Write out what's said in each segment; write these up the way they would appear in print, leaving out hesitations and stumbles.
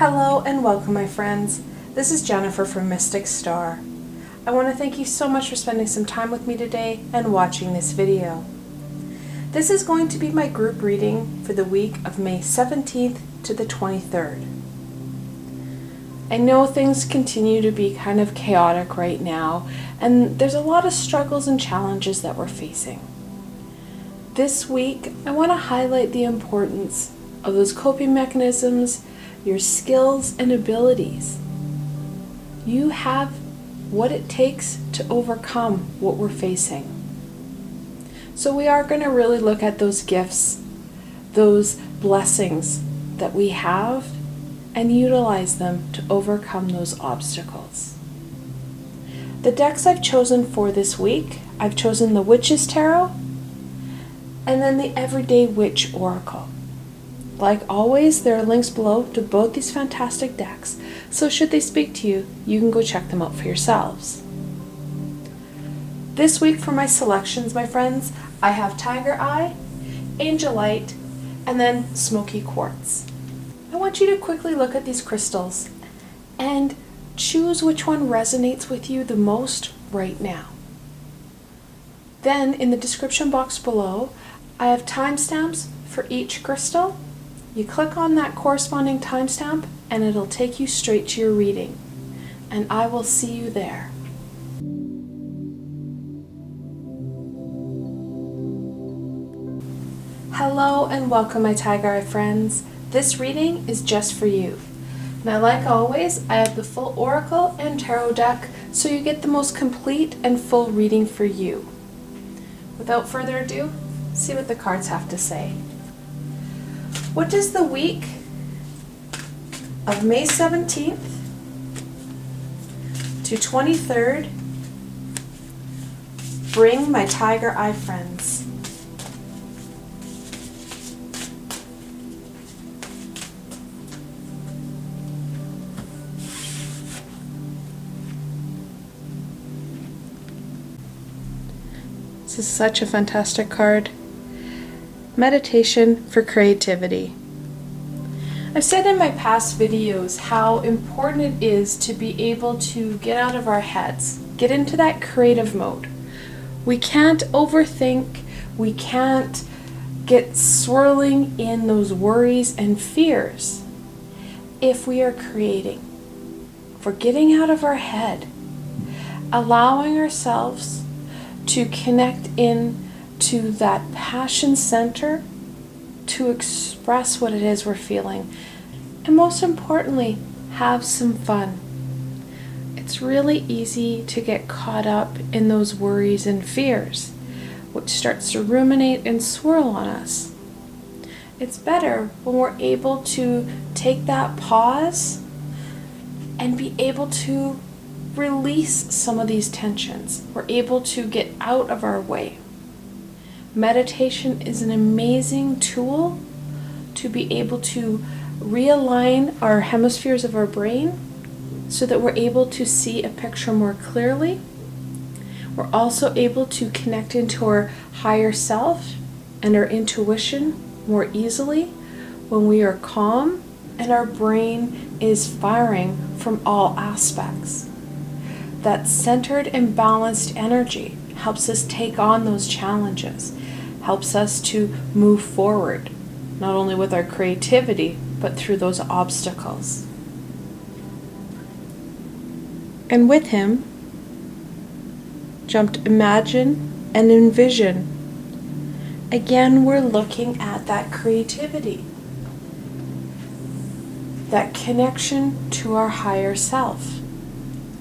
Hello and welcome, my friends. This is Jennifer from Mystic Star. I want to thank you so much for spending some time with me today and watching this video. This is going to be my group reading for the week of May 17th to the 23rd. I know things continue to be kind of chaotic right now, and there's a lot of struggles and challenges that we're facing. This week, I want to highlight the importance of those coping mechanisms, your skills and abilities. You have what it takes to overcome what we're facing. So we are going to really look at those gifts, those blessings that we have, and utilize them to overcome those obstacles. The decks I've chosen for this week, I've chosen the Witch's Tarot and then the Everyday Witch Oracle. Like always, there are links below to both these fantastic decks, so should they speak to you, you can go check them out for yourselves. This week for my selections, my friends, I have Tiger Eye, Angelite, and then Smoky Quartz. I want you to quickly look at these crystals and choose which one resonates with you the most right now. Then in the description box below, I have timestamps for each crystal. You click on that corresponding timestamp and it'll take you straight to your reading. And I will see you there. Hello and welcome, my Tiger Eye friends. This reading is just for you. Now, like always, I have the full Oracle and Tarot deck, so you get the most complete and full reading for you. Without further ado, see what the cards have to say. What does the week of May 17th to 23rd bring my Tiger Eye friends? This is such a fantastic card. Meditation for creativity. I've said in my past videos how important it is to be able to get out of our heads, get into that creative mode. We can't overthink, we can't get swirling in those worries and fears if we are creating. If we're getting out of our head, allowing ourselves to connect in to that passion center to express what it is we're feeling, and most importantly, have some fun. It's really easy to get caught up in those worries and fears, which starts to ruminate and swirl on us. It's better when we're able to take that pause and be able to release some of these tensions. We're able to get out of our way. Meditation is an amazing tool to be able to realign our hemispheres of our brain so that we're able to see a picture more clearly. We're also able to connect into our higher self and our intuition more easily when we are calm and our brain is firing from all aspects. That centered and balanced energy helps us take on those challenges, helps us to move forward, not only with our creativity, but through those obstacles. And with him jumped Imagine and Envision. Again, we're looking at that creativity, that connection to our higher self,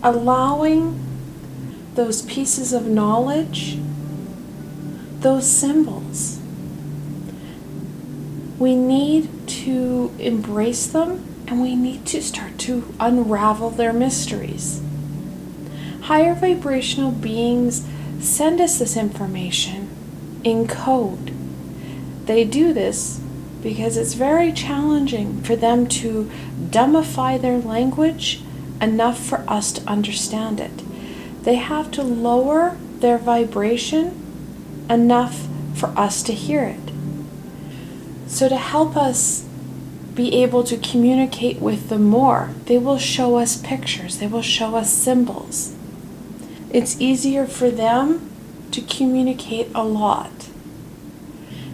allowing those pieces of knowledge, those symbols. We need to embrace them and we need to start to unravel their mysteries. Higher vibrational beings send us this information in code. They do this because it's very challenging for them to dumbify their language enough for us to understand it. They have to lower their vibration enough for us to hear it. So to help us be able to communicate with them more. They will show us pictures. They will show us symbols. It's easier for them to communicate a lot.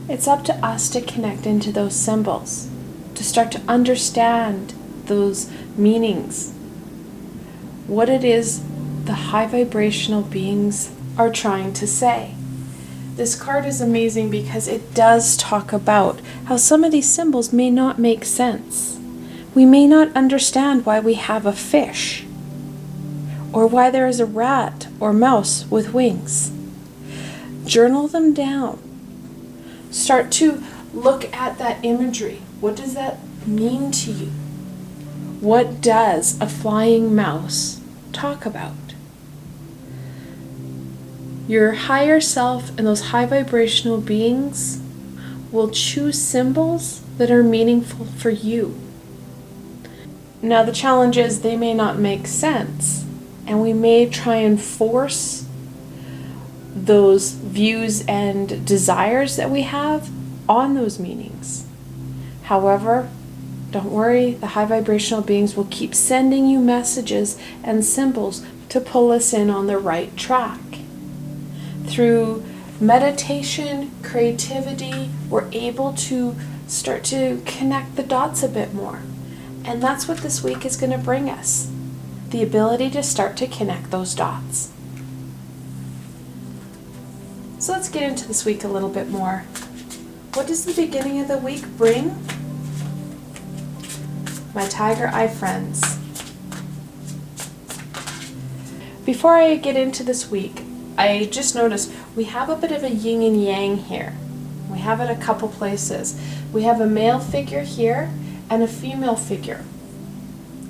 It's up to us to connect into those symbols, to start to understand those meanings, what it is the high vibrational beings are trying to say. This card is amazing because it does talk about how some of these symbols may not make sense. We may not understand why we have a fish, or why there is a rat or mouse with wings. Journal them down. Start to look at that imagery. What does that mean to you? What does a flying mouse talk about? Your higher self and those high vibrational beings will choose symbols that are meaningful for you. Now the challenge is they may not make sense, and we may try and force those views and desires that we have on those meanings. However, don't worry, the high vibrational beings will keep sending you messages and symbols to pull us in on the right track. Through meditation, creativity, we're able to start to connect the dots a bit more. And that's what this week is going to bring us. The ability to start to connect those dots. So let's get into this week a little bit more. What does the beginning of the week bring? My tiger eye friends. Before I get into this week, I just noticed we have a bit of a yin and yang here. We have it a couple places. We have a male figure here and a female figure.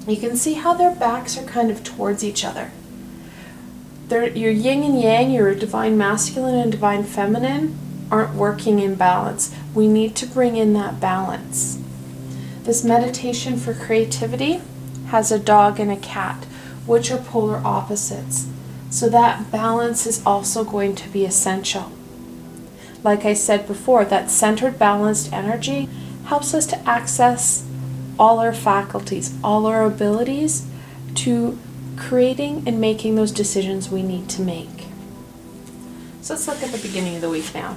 You can see how their backs are kind of towards each other. Your yin and yang, your divine masculine and divine feminine, aren't working in balance. We need to bring in that balance. This meditation for creativity has a dog and a cat, which are polar opposites. So that balance is also going to be essential. Like I said before, that centered, balanced energy helps us to access all our faculties, all our abilities to creating and making those decisions we need to make. So let's look at the beginning of the week now.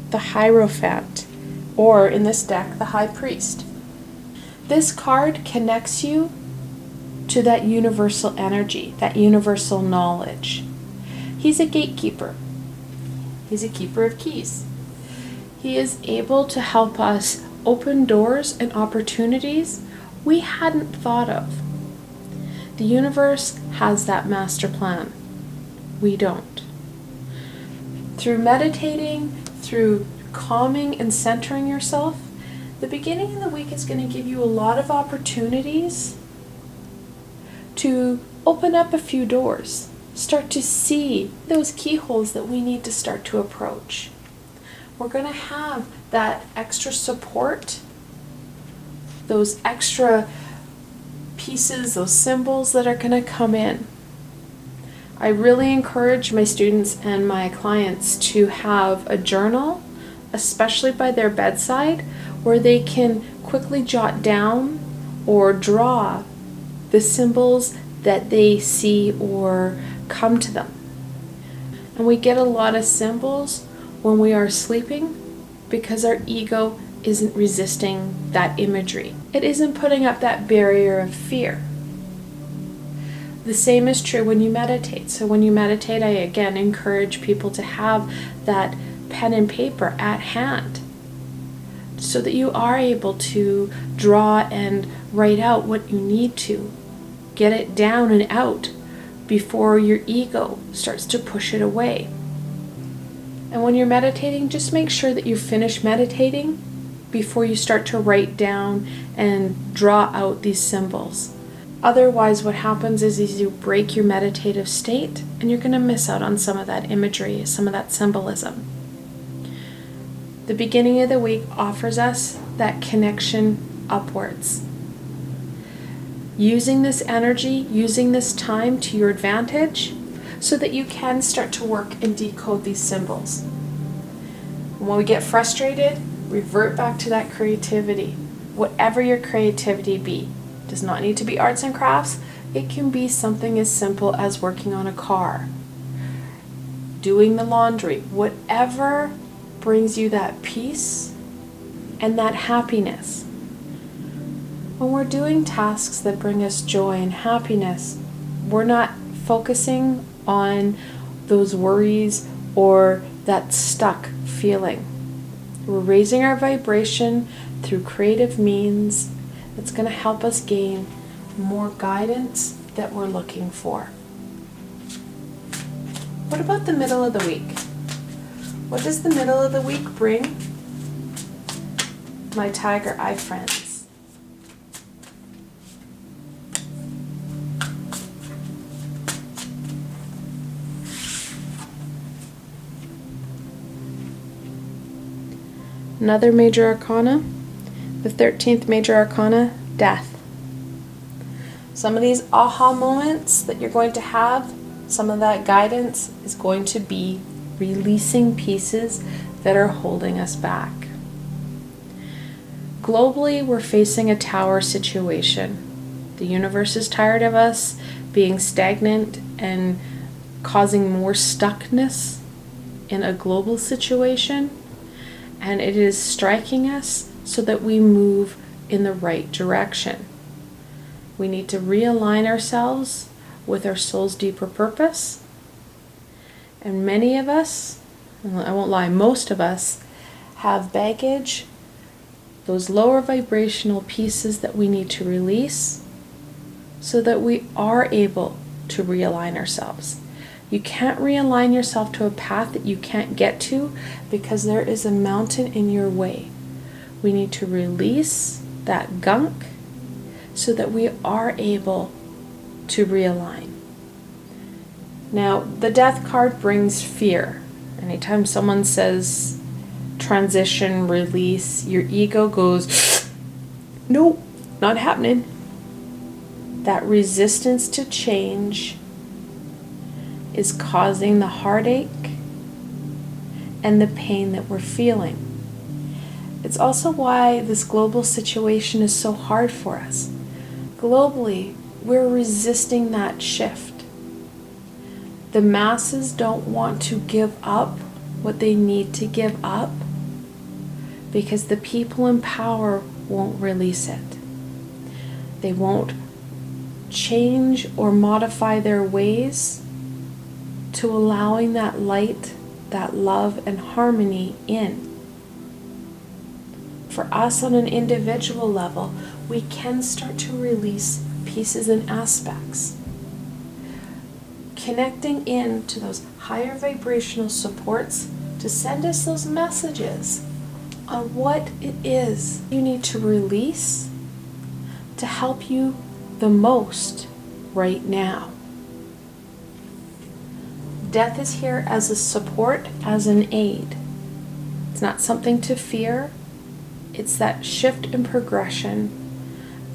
The Hierophant, or in this deck, the High Priest. This card connects you to that universal energy, that universal knowledge. He's a gatekeeper. He's a keeper of keys. He is able to help us open doors and opportunities we hadn't thought of. The universe has that master plan. We don't. Through meditating, through calming and centering yourself, the beginning of the week is going to give you a lot of opportunities to open up a few doors, start to see those keyholes that we need to start to approach. We're going to have that extra support, those extra pieces, those symbols that are going to come in. I really encourage my students and my clients to have a journal, especially by their bedside, where they can quickly jot down or draw the symbols that they see or come to them. And we get a lot of symbols when we are sleeping because our ego isn't resisting that imagery. It isn't putting up that barrier of fear. The same is true when you meditate. So when you meditate, I again encourage people to have that pen and paper at hand so that you are able to draw and write out what you need to. Get it down and out before your ego starts to push it away. And when you're meditating, just make sure that you finish meditating before you start to write down and draw out these symbols. Otherwise, what happens is you break your meditative state and you're going to miss out on some of that imagery, some of that symbolism. The beginning of the week offers us that connection upwards. Using this energy, using this time to your advantage so that you can start to work and decode these symbols. When we get frustrated, revert back to that creativity. Whatever your creativity be. It does not need to be arts and crafts. It can be something as simple as working on a car, doing the laundry, whatever brings you that peace and that happiness. When we're doing tasks that bring us joy and happiness, we're not focusing on those worries or that stuck feeling. We're raising our vibration through creative means that's going to help us gain more guidance that we're looking for. What about the middle of the week? What does the middle of the week bring? My tiger eye friends. Another major arcana, the 13th major arcana, death. Some of these aha moments that you're going to have, some of that guidance is going to be releasing pieces that are holding us back. Globally, we're facing a tower situation. The universe is tired of us being stagnant and causing more stuckness in a global situation, and it is striking us so that we move in the right direction. We need to realign ourselves with our soul's deeper purpose. And many of us, I won't lie, most of us have baggage, those lower vibrational pieces that we need to release so that we are able to realign ourselves. You can't realign yourself to a path that you can't get to because there is a mountain in your way. We need to release that gunk so that we are able to realign. Now, the death card brings fear. Anytime someone says transition, release, your ego goes, nope, not happening. That resistance to change is causing the heartache and the pain that we're feeling. It's also why this global situation is so hard for us. Globally, we're resisting that shift. The masses don't want to give up what they need to give up because the people in power won't release it. They won't change or modify their ways to allowing that light, that love and harmony in. For us on an individual level, we can start to release pieces and aspects. Connecting in to those higher vibrational supports to send us those messages on what it is you need to release to help you the most right now. Death is here as a support, as an aid. It's not something to fear. It's that shift in progression,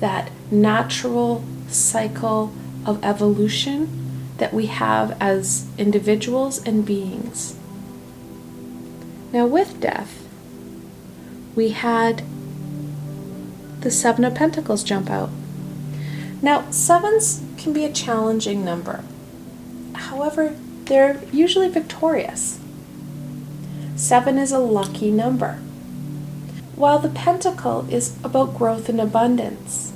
that natural cycle of evolution that we have as individuals and beings. Now with death, we had the Seven of Pentacles jump out. Now, sevens can be a challenging number. However, they're usually victorious. 7 is a lucky number. While the Pentacle is about growth and abundance,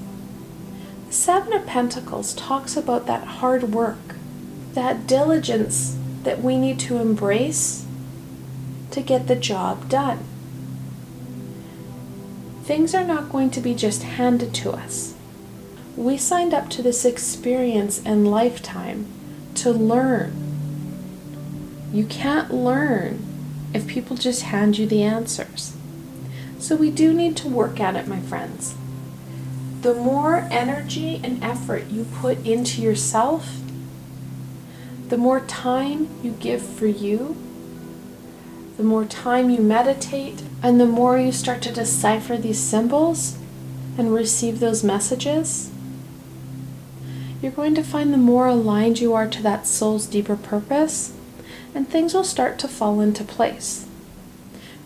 the 7 of Pentacles talks about that hard work, that diligence that we need to embrace to get the job done. Things are not going to be just handed to us. We signed up to this experience and lifetime to learn. You can't learn if people just hand you the answers. So we do need to work at it, my friends. The more energy and effort you put into yourself, the more time you give for you, the more time you meditate, and the more you start to decipher these symbols and receive those messages, you're going to find the more aligned you are to that soul's deeper purpose, and things will start to fall into place.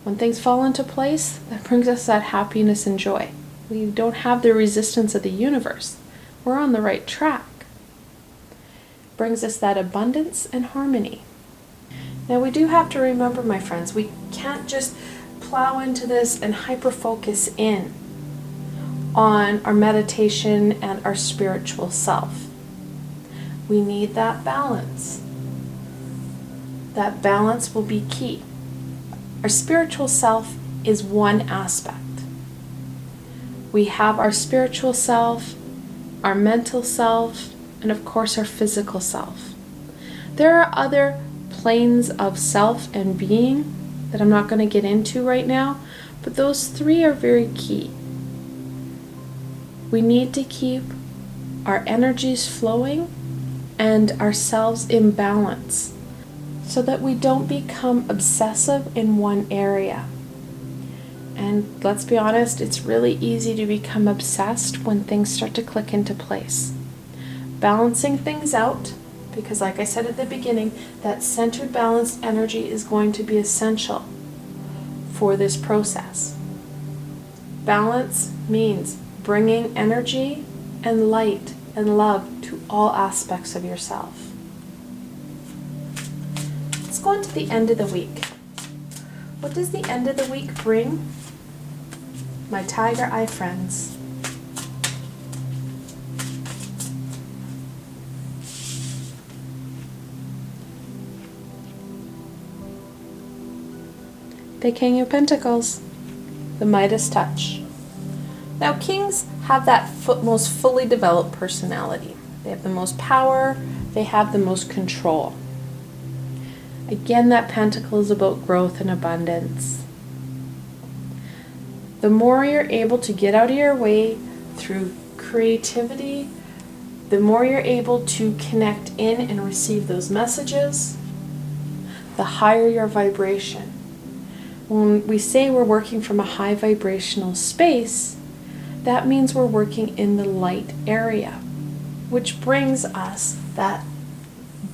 When things fall into place, that brings us that happiness and joy. We don't have the resistance of the universe. We're on the right track. Brings us that abundance and harmony. Now we do have to remember, my friends, we can't just plow into this and hyper-focus in on our meditation and our spiritual self. We need that balance. That balance will be key. Our spiritual self is one aspect. We have our spiritual self, our mental self, and of course our physical self. There are other planes of self and being that I'm not going to get into right now, but those three are very key. We need to keep our energies flowing and ourselves in balance so that we don't become obsessive in one area. And let's be honest, it's really easy to become obsessed when things start to click into place. Balancing things out, because like I said at the beginning, that centered balanced energy is going to be essential for this process. Balance means bringing energy and light and love to all aspects of yourself. Let's go into the end of the week. What does the end of the week bring? My tiger eye friends. The King of Pentacles, the Midas touch. Now kings have that most fully developed personality. They have the most power, they have the most control. Again, that pentacle is about growth and abundance. The more you're able to get out of your way through creativity, the more you're able to connect in and receive those messages, the higher your vibration. When we say we're working from a high vibrational space, that means we're working in the light area, which brings us that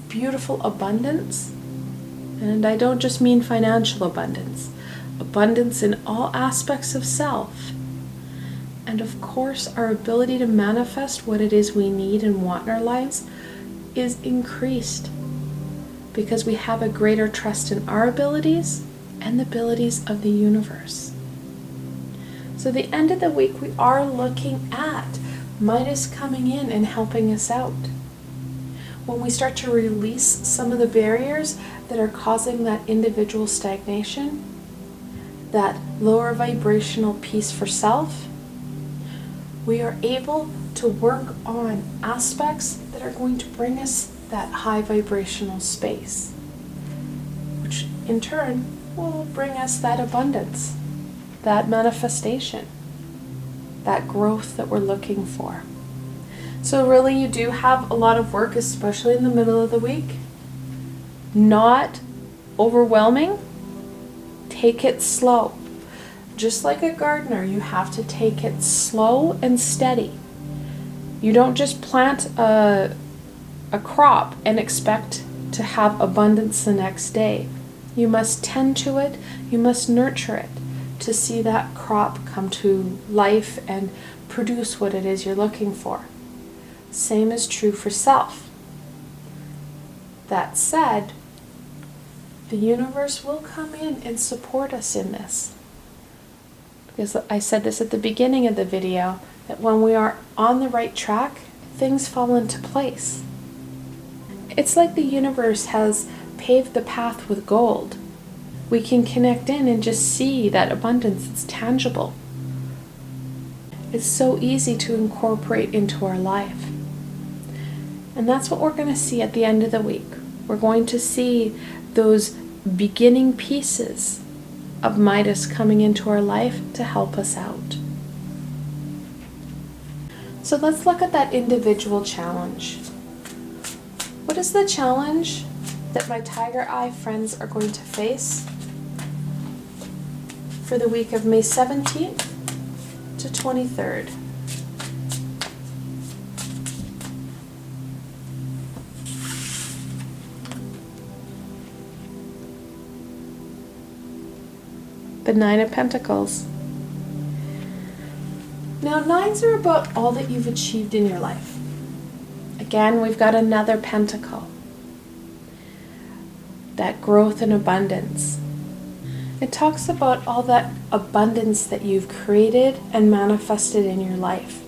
beautiful abundance. And I don't just mean financial abundance, abundance in all aspects of self. And of course, our ability to manifest what it is we need and want in our lives is increased because we have a greater trust in our abilities and the abilities of the universe. So the end of the week, we are looking at Midas coming in and helping us out. When we start to release some of the barriers that are causing that individual stagnation, that lower vibrational piece for self, we are able to work on aspects that are going to bring us that high vibrational space, which in turn will bring us that abundance, that manifestation, that growth that we're looking for. So really you do have a lot of work, especially in the middle of the week. Not overwhelming. Take it slow. Just like a gardener, you have to take it slow and steady. You don't just plant a crop and expect to have abundance the next day. You must tend to it, you must nurture it to see that crop come to life and produce what it is you're looking for. Same is true for self. That said, the universe will come in and support us in this. Because I said this at the beginning of the video, that when we are on the right track, things fall into place. It's like the universe has paved the path with gold. We can connect in and just see that abundance. It's tangible. It's so easy to incorporate into our life. And that's what we're going to see at the end of the week. We're going to see those beginning pieces of Midas coming into our life to help us out. So let's look at that individual challenge. What is the challenge that my Tiger Eye friends are going to face for the week of May 17th to 23rd? the Nine of Pentacles. Now, nines are about all that you've achieved in your life. Again, we've got another pentacle. That growth and abundance. It talks about all that abundance that you've created and manifested in your life.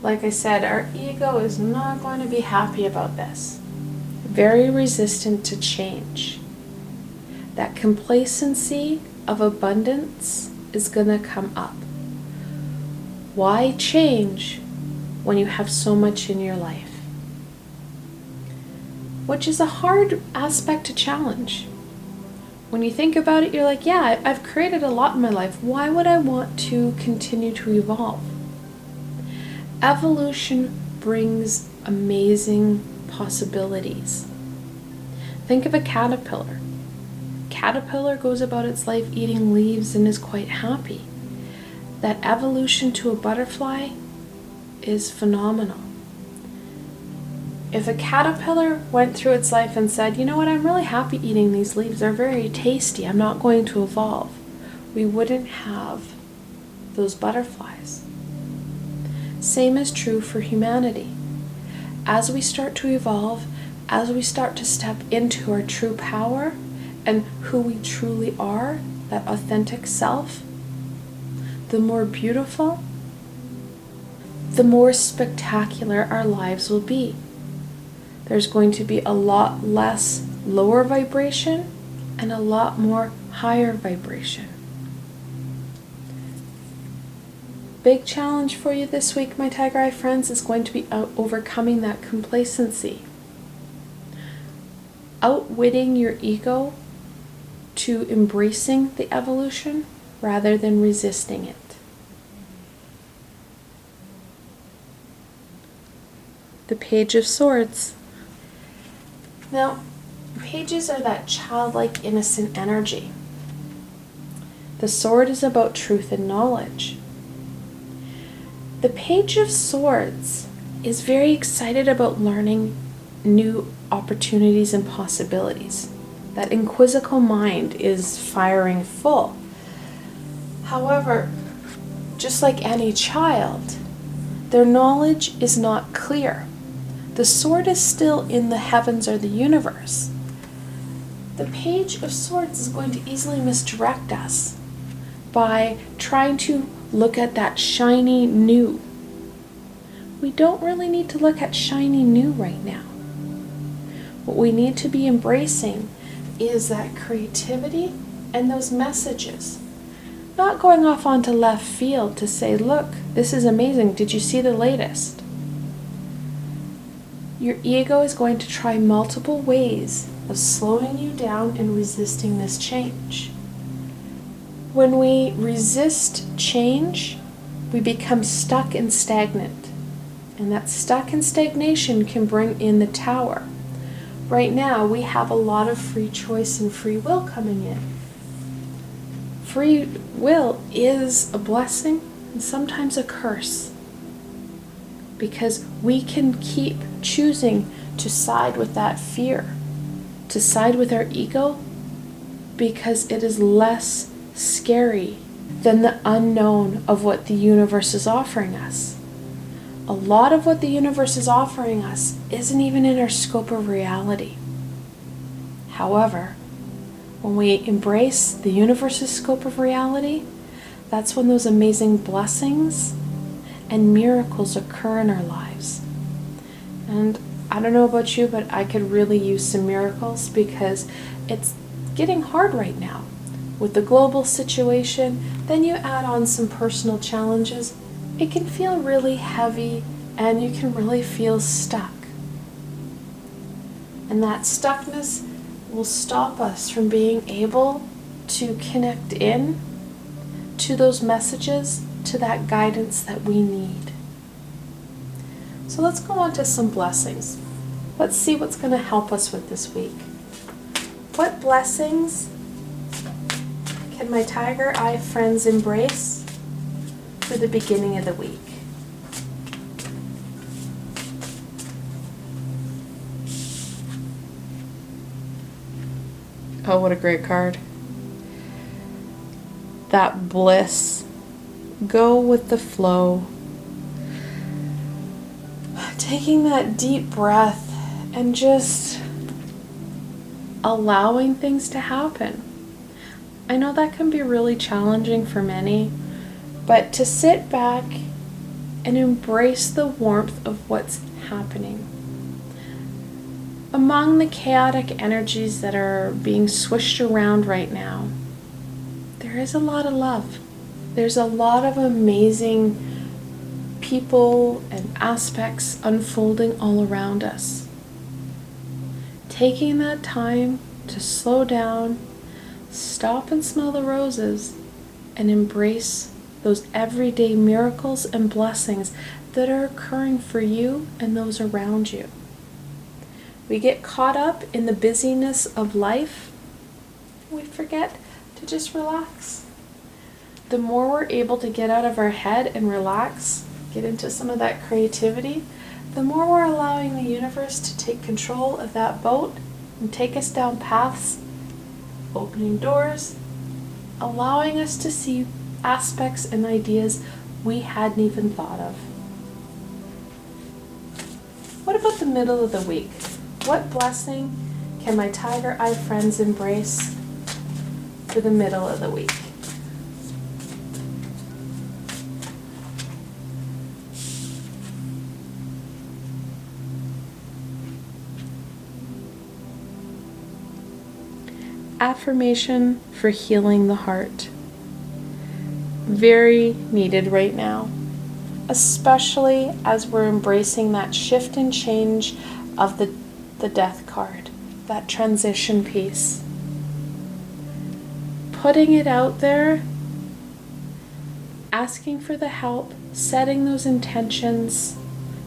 Like I said, our ego is not going to be happy about this. Very resistant to change. That complacency of abundance is going to come up. Why change when you have so much in your life? Which is a hard aspect to challenge. When you think about it, you're like, yeah, I've created a lot in my life. Why would I want to continue to evolve? Evolution brings amazing possibilities. Think of a caterpillar. Caterpillar goes about its life eating leaves and is quite happy. That evolution to a butterfly is phenomenal. If a caterpillar went through its life and said, you know what, I'm really happy eating these leaves, they're very tasty, I'm not going to evolve, we wouldn't have those butterflies. Same is true for humanity. As we start to evolve, as we start to step into our true power and who we truly are, that authentic self, the more beautiful, the more spectacular our lives will be. There's going to be a lot less lower vibration and a lot more higher vibration. Big challenge for you this week, my Tiger Eye friends, is going to be overcoming that complacency. Outwitting your ego to embracing the evolution rather than resisting it. The Page of Swords. Now, pages are that childlike, innocent energy. The sword is about truth and knowledge. The Page of Swords is very excited about learning new opportunities and possibilities. That inquisitive mind is firing full. However, just like any child, their knowledge is not clear. The sword is still in the heavens or the universe. The Page of Swords is going to easily misdirect us by trying to look at that shiny new. We don't really need to look at shiny new right now. What we need to be embracing is that creativity and those messages. Not going off onto left field to say, look, this is amazing. Did you see the latest? Your ego is going to try multiple ways of slowing you down and resisting this change. When we resist change, we become stuck and stagnant. And that stuck and stagnation can bring in the Tower. Right now, we have a lot of free choice and free will coming in. Free will is a blessing and sometimes a curse. Because we can keep choosing to side with that fear, to side with our ego, because it is less scary than the unknown of what the universe is offering us. A lot of what the universe is offering us isn't even in our scope of reality. However, when we embrace the universe's scope of reality, that's when those amazing blessings and miracles occur in our lives. And I don't know about you, but I could really use some miracles because it's getting hard right now. With the global situation, then you add on some personal challenges, it can feel really heavy and you can really feel stuck. And that stuckness will stop us from being able to connect in to those messages, to that guidance that we need. So let's go on to some blessings. Let's see what's going to help us with this week. What blessings can my Tiger Eye friends embrace for the beginning of the week? Oh, what a great card. that bliss. Go with the flow. Taking that deep breath and just allowing things to happen. I know that can be really challenging for many, but to sit back and embrace the warmth of what's happening. Among the chaotic energies that are being swished around right now, there is a lot of love. There's a lot of amazing people and aspects unfolding all around us. Taking that time to slow down, stop and smell the roses, and embrace those everyday miracles and blessings that are occurring for you and those around you. We get caught up in the busyness of life. We forget to just relax. The more we're able to get out of our head and relax, get into some of that creativity, the more we're allowing the universe to take control of that boat and take us down paths, opening doors, allowing us to see aspects and ideas we hadn't even thought of. What about the middle of the week? What blessing can my tiger eye friends embrace for the middle of the week? Affirmation for healing the heart. Very needed right now, especially as we're embracing that shift and change of the death card, that transition piece. Putting it out there, asking for the help, setting those intentions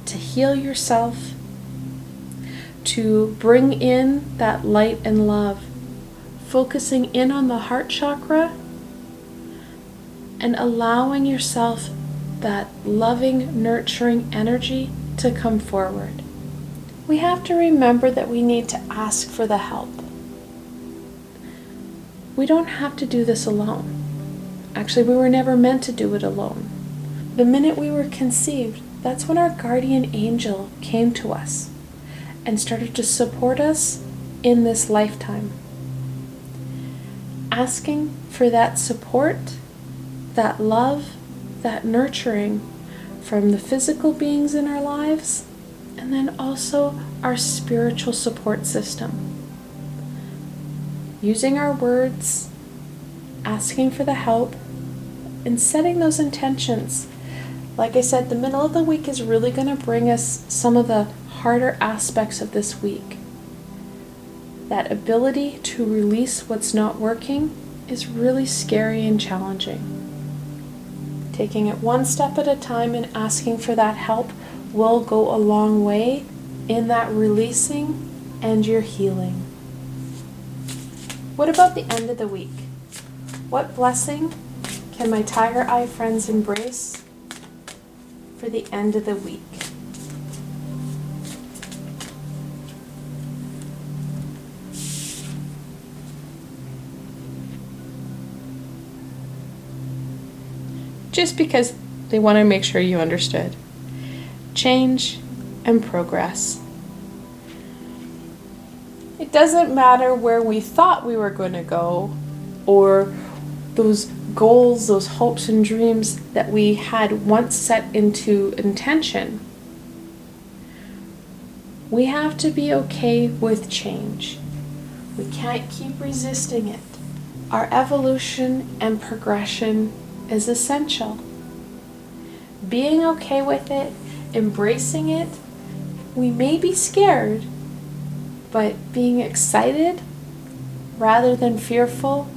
to heal yourself, to bring in that light and love, focusing in on the heart chakra and allowing yourself that loving, nurturing energy to come forward. We have to remember that we need to ask for the help. We don't have to do this alone. Actually, we were never meant to do it alone. The minute we were conceived, that's when our guardian angel came to us and started to support us in this lifetime. Asking for that support, that love, that nurturing from the physical beings in our lives, and then also our spiritual support system. Using our words, asking for the help, and setting those intentions. Like I said, the middle of the week is really going to bring us some of the harder aspects of this week. That ability to release what's not working is really scary and challenging. Taking it one step at a time and asking for that help will go a long way in that releasing and your healing. What about the end of the week? What blessing can my tiger eye friends embrace for the end of the week? Just because they want to make sure you understood. Change and progress. It doesn't matter where we thought we were going to go, or those goals, those hopes and dreams that we had once set into intention. We have to be okay with change. We can't keep resisting it. Our evolution and progression is essential. Being okay with it, embracing it, we may be scared, but being excited rather than fearful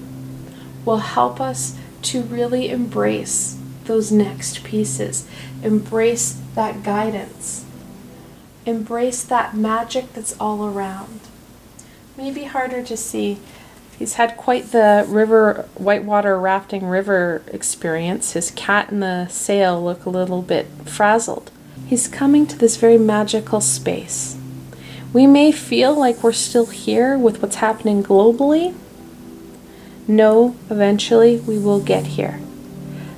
will help us to really embrace those next pieces, embrace that guidance, embrace that magic that's all around. Maybe harder to see. He's had quite the whitewater rafting river experience. His cat and the sail look a little bit frazzled. He's coming to this very magical space. We may feel like we're still here with what's happening globally, know eventually we will get here.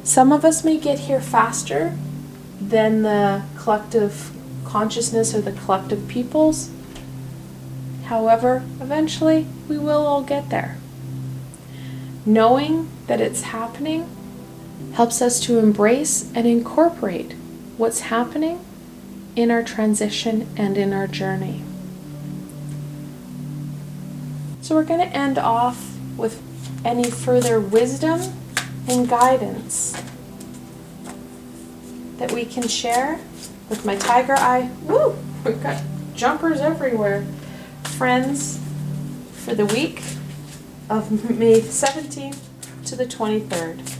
Some of us may get here faster than the collective consciousness or the collective peoples. However, eventually we will all get there. Knowing that it's happening helps us to embrace and incorporate what's happening in our transition and in our journey. So we're going to end off with any further wisdom and guidance that we can share with my tiger eye. Woo! We've got jumpers everywhere. Friends for the week of May 17th to the 23rd.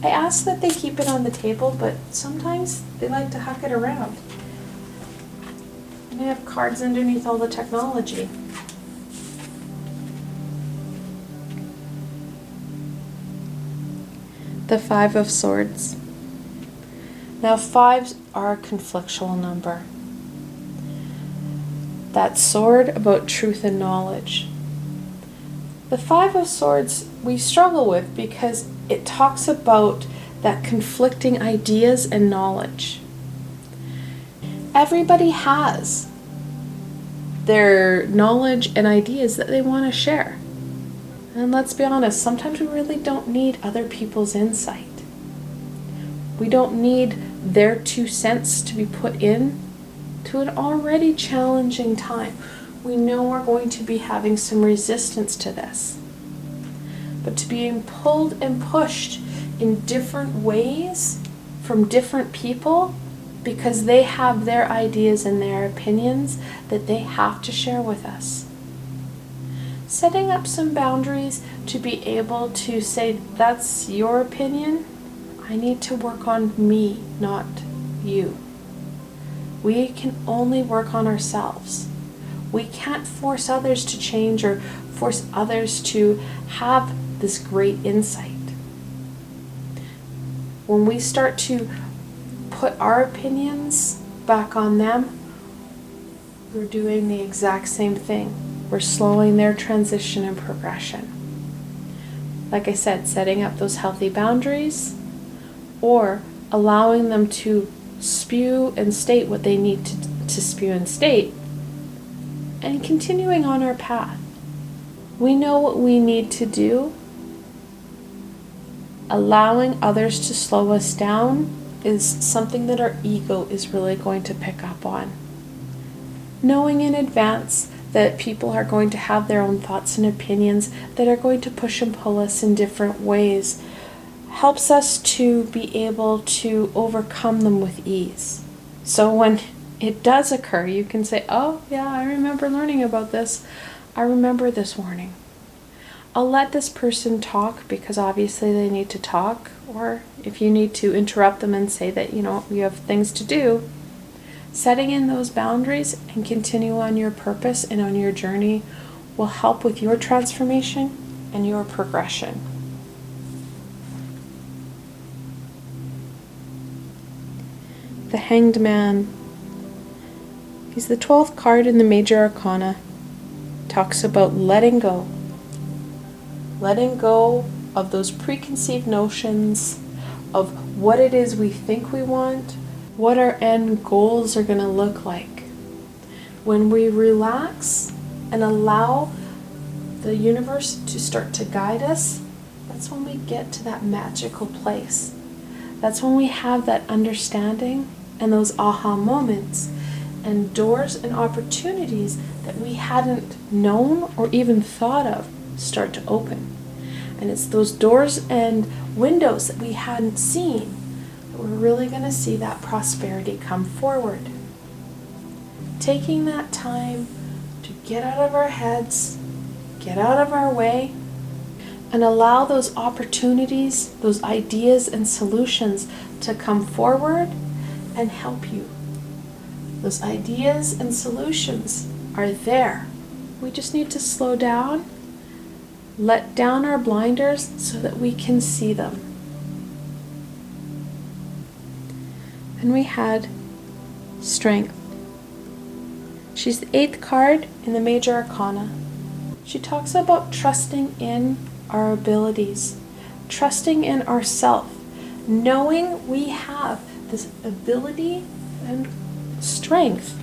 I ask that they keep it on the table, but sometimes they like to huck it around. And I have cards underneath all the technology. The Five of Swords. Now, fives are a conflictual number. That sword about truth and knowledge. The Five of Swords we struggle with because it talks about that conflicting ideas and knowledge. Everybody has their knowledge and ideas that they want to share. And let's be honest, sometimes we really don't need other people's insight. We don't need their 2 cents to be put in to an already challenging time. We know we're going to be having some resistance to this. But to being pulled and pushed in different ways from different people because they have their ideas and their opinions that they have to share with us. Setting up some boundaries to be able to say, that's your opinion. I need to work on me, not you. We can only work on ourselves. We can't force others to change or force others to have this great insight. When we start to put our opinions back on them, we're doing the exact same thing. We're slowing their transition and progression. Like I said, setting up those healthy boundaries or allowing them to spew and state what they need to spew and state, and continuing on our path. We know what we need to do. Allowing others to slow us down is something that our ego is really going to pick up on. Knowing in advance that people are going to have their own thoughts and opinions that are going to push and pull us in different ways helps us to be able to overcome them with ease. So when it does occur, you can say, oh yeah, I remember learning about this. I remember this warning. I'll let this person talk because obviously they need to talk, or if you need to interrupt them and say that, you have things to do. Setting in those boundaries and continue on your purpose and on your journey will help with your transformation and your progression. The Hanged Man. He's the 12th card in the Major Arcana. Talks about letting go. Letting go of those preconceived notions of what it is we think we want, what our end goals are going to look like. When we relax and allow the universe to start to guide us, that's when we get to that magical place. That's when we have that understanding and those aha moments and doors and opportunities that we hadn't known or even thought of start to open. And it's those doors and windows that we hadn't seen that we're really going to see that prosperity come forward. Taking that time to get out of our heads, get out of our way, and allow those opportunities, those ideas and solutions to come forward and help you. Those ideas and solutions are there. We just need to slow down, let down our blinders so that we can see them. And we had Strength. She's the 8th card in the Major Arcana. She talks about trusting in our abilities, trusting in ourselves, knowing we have this ability and strength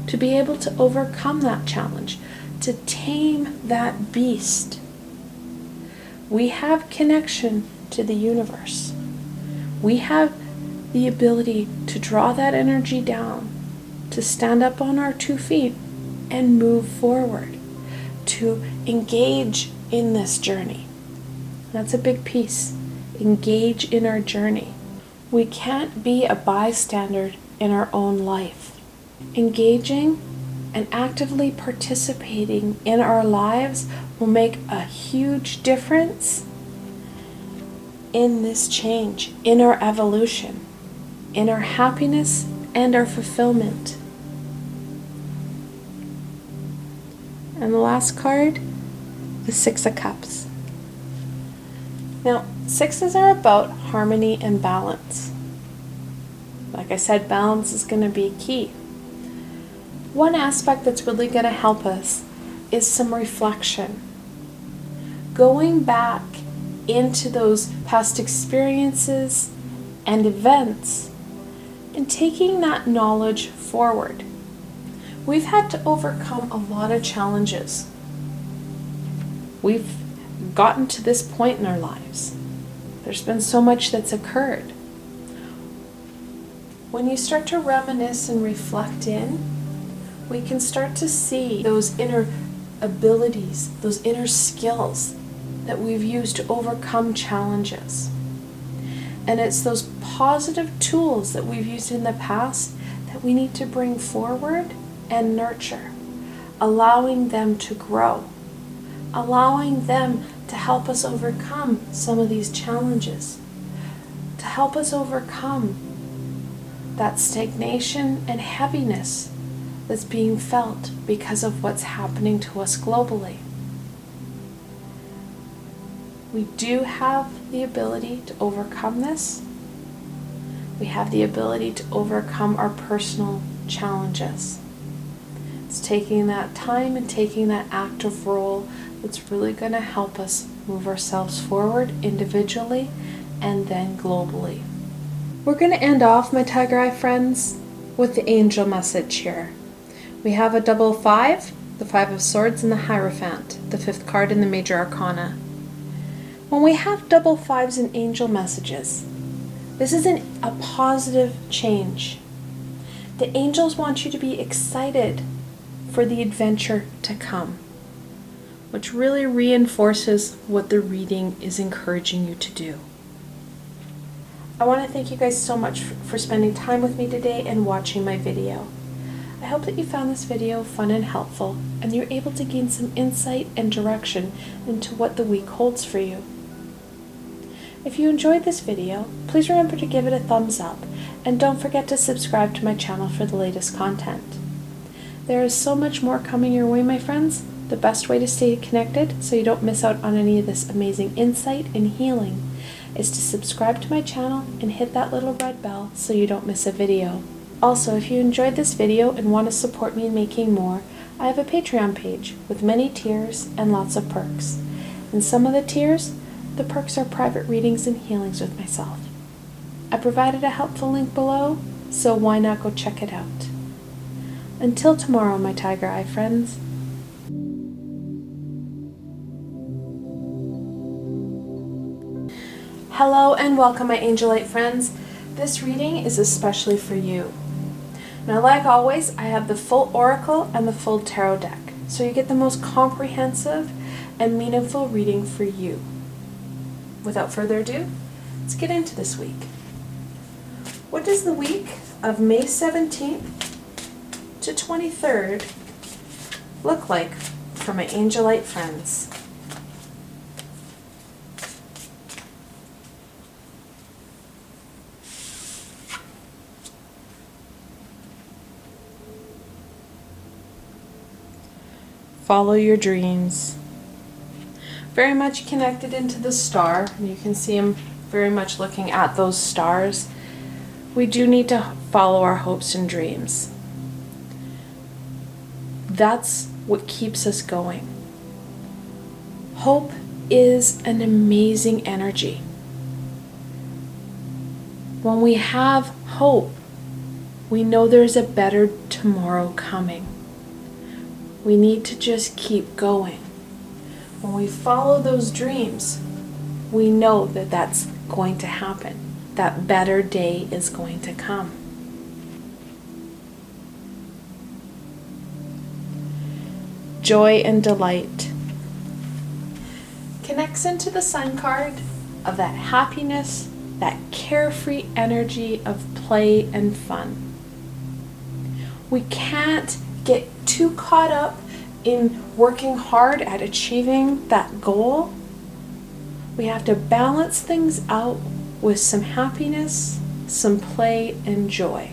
to be able to overcome that challenge, to tame that beast. We have connection to the universe. We have the ability to draw that energy down, to stand up on our 2 feet and move forward, to engage in this journey. That's a big piece. Engage in our journey. We can't be a bystander in our own life. Engaging and actively participating in our lives will make a huge difference in this change, in our evolution, in our happiness and our fulfillment. And the last card, the Six of Cups. Now, sixes are about harmony and balance. Like I said, balance is going to be key. One aspect that's really going to help us is some reflection. Going back into those past experiences and events and taking that knowledge forward. We've had to overcome a lot of challenges. We've gotten to this point in our lives. There's been so much that's occurred. When you start to reminisce and reflect in, we can start to see those inner abilities, those inner skills that we've used to overcome challenges. And it's those positive tools that we've used in the past that we need to bring forward and nurture, allowing them to grow, allowing them to help us overcome some of these challenges, to help us overcome that stagnation and heaviness that's being felt because of what's happening to us globally. We do have the ability to overcome this. We have the ability to overcome our personal challenges. It's taking that time and taking that active role that's really going to help us move ourselves forward individually and then globally. We're going to end off, my Tiger Eye friends, with the angel message here. We have a double 5, the 5 of Swords, and the Hierophant, the 5th card in the Major Arcana. When we have double 5s in angel messages, this is a positive change. The angels want you to be excited for the adventure to come, which really reinforces what the reading is encouraging you to do. I want to thank you guys so much for spending time with me today and watching my video. I hope that you found this video fun and helpful, and you're able to gain some insight and direction into what the week holds for you. If you enjoyed this video, please remember to give it a thumbs up, and don't forget to subscribe to my channel for the latest content. There is so much more coming your way, my friends. The best way to stay connected so you don't miss out on any of this amazing insight and healing is to subscribe to my channel and hit that little red bell so you don't miss a video. Also, if you enjoyed this video and want to support me in making more, I have a Patreon page with many tiers and lots of perks. In some of the tiers, the perks are private readings and healings with myself. I provided a helpful link below, so why not go check it out. Until tomorrow, my Tiger Eye friends. Hello and welcome, my Angelite friends. This reading is especially for you. Now, like always, I have the full Oracle and the full Tarot deck, so you get the most comprehensive and meaningful reading for you. Without further ado, let's get into this week. What does the week of May 17th to 23rd look like for my Angelite friends? Follow your dreams. Very much connected into the star, and you can see him very much looking at those stars. We do need to follow our hopes and dreams. That's what keeps us going. Hope is an amazing energy. When we have hope, we know there's a better tomorrow coming. We need to just keep going. When we follow those dreams, we know that that's going to happen. That better day is going to come. Joy and delight connects into the Sun card of that happiness, that carefree energy of play and fun. We can't get too caught up in working hard at achieving that goal. We have to balance things out with some happiness, some play and joy.